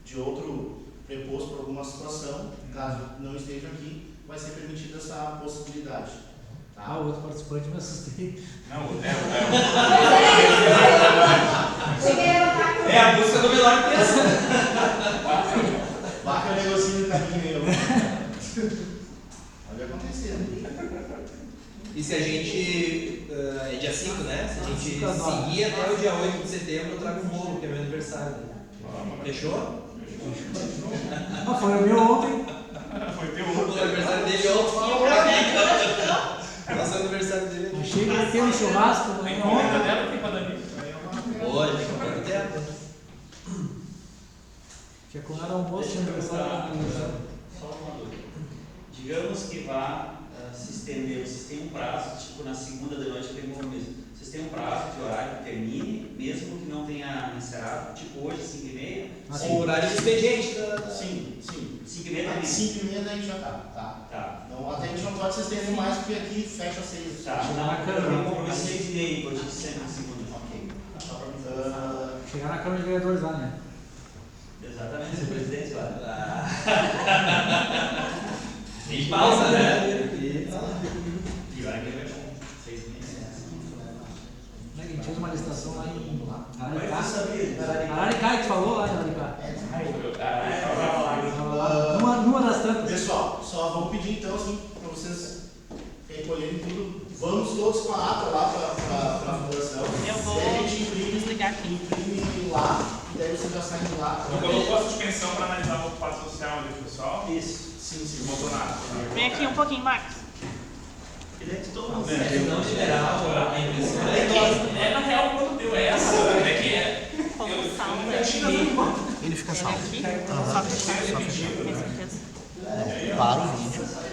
de outro preposto por alguma situação, caso não esteja aqui, vai ser permitida essa possibilidade. Tá? O outro participante me assustei. Não, é a busca do melhor preço. Vaca é o negocinho do caminho aí, pode acontecer, né? E se a gente. É dia 5, né? Se a gente seguir até o dia 8 de setembro, eu trago um bolo, que é meu aniversário. Fechou? Foi o meu ontem. Foi teu O aniversário dele ontem. Nosso aniversário dele é Achei que ia ter um churrasco. Tem encomenda dela ou tem padaria? hoje, tem que comprar o teto. Tinha comido almoço de aniversário. Só uma dúvida. Digamos que vá se estender, vocês têm um prazo, tipo na segunda de noite tem compromisso. Vocês têm um prazo de horário que termine, mesmo que não tenha encerrado, tipo hoje, 5h30? O horário de expediente Sim. 5h30 também? 5h30 a gente já tá. Tá. Não, até a gente não pode se estender mais, porque aqui fecha às 6. Tá, Chegar não, na câmara. eu comprometi 6h30, eu disse sempre na segunda. Ok. Só pra me Chegar na Câmara de Vereadores lá, né? Exatamente, ser presidente lá. Tem pausa, né? E vai que vai 6h30. A gente fez uma licitação lá em Como é que tu Araricá. sabia? Araricá, que tu falou lá em Araricá. Ah, Numa das tantas. Pessoal, só vamos pedir então assim, para vocês recolherem tudo. Vamos todos com a ata lá para a fundação. Eu vou E a gente desligar aqui. imprime lá, e daí vocês já saem de lá. Não colocou a suspensão para analisar o ocupado social ali, pessoal? Isso. Sim. Não botou nada. Vem aqui um pouquinho, Marcos. Ele é de todo mundo. Se não liberar a impressora é idosa. É, na real, quando deu essa, é que eu nunca tirei. Ele fica salvo. Só que pedido, né? Para o vídeo.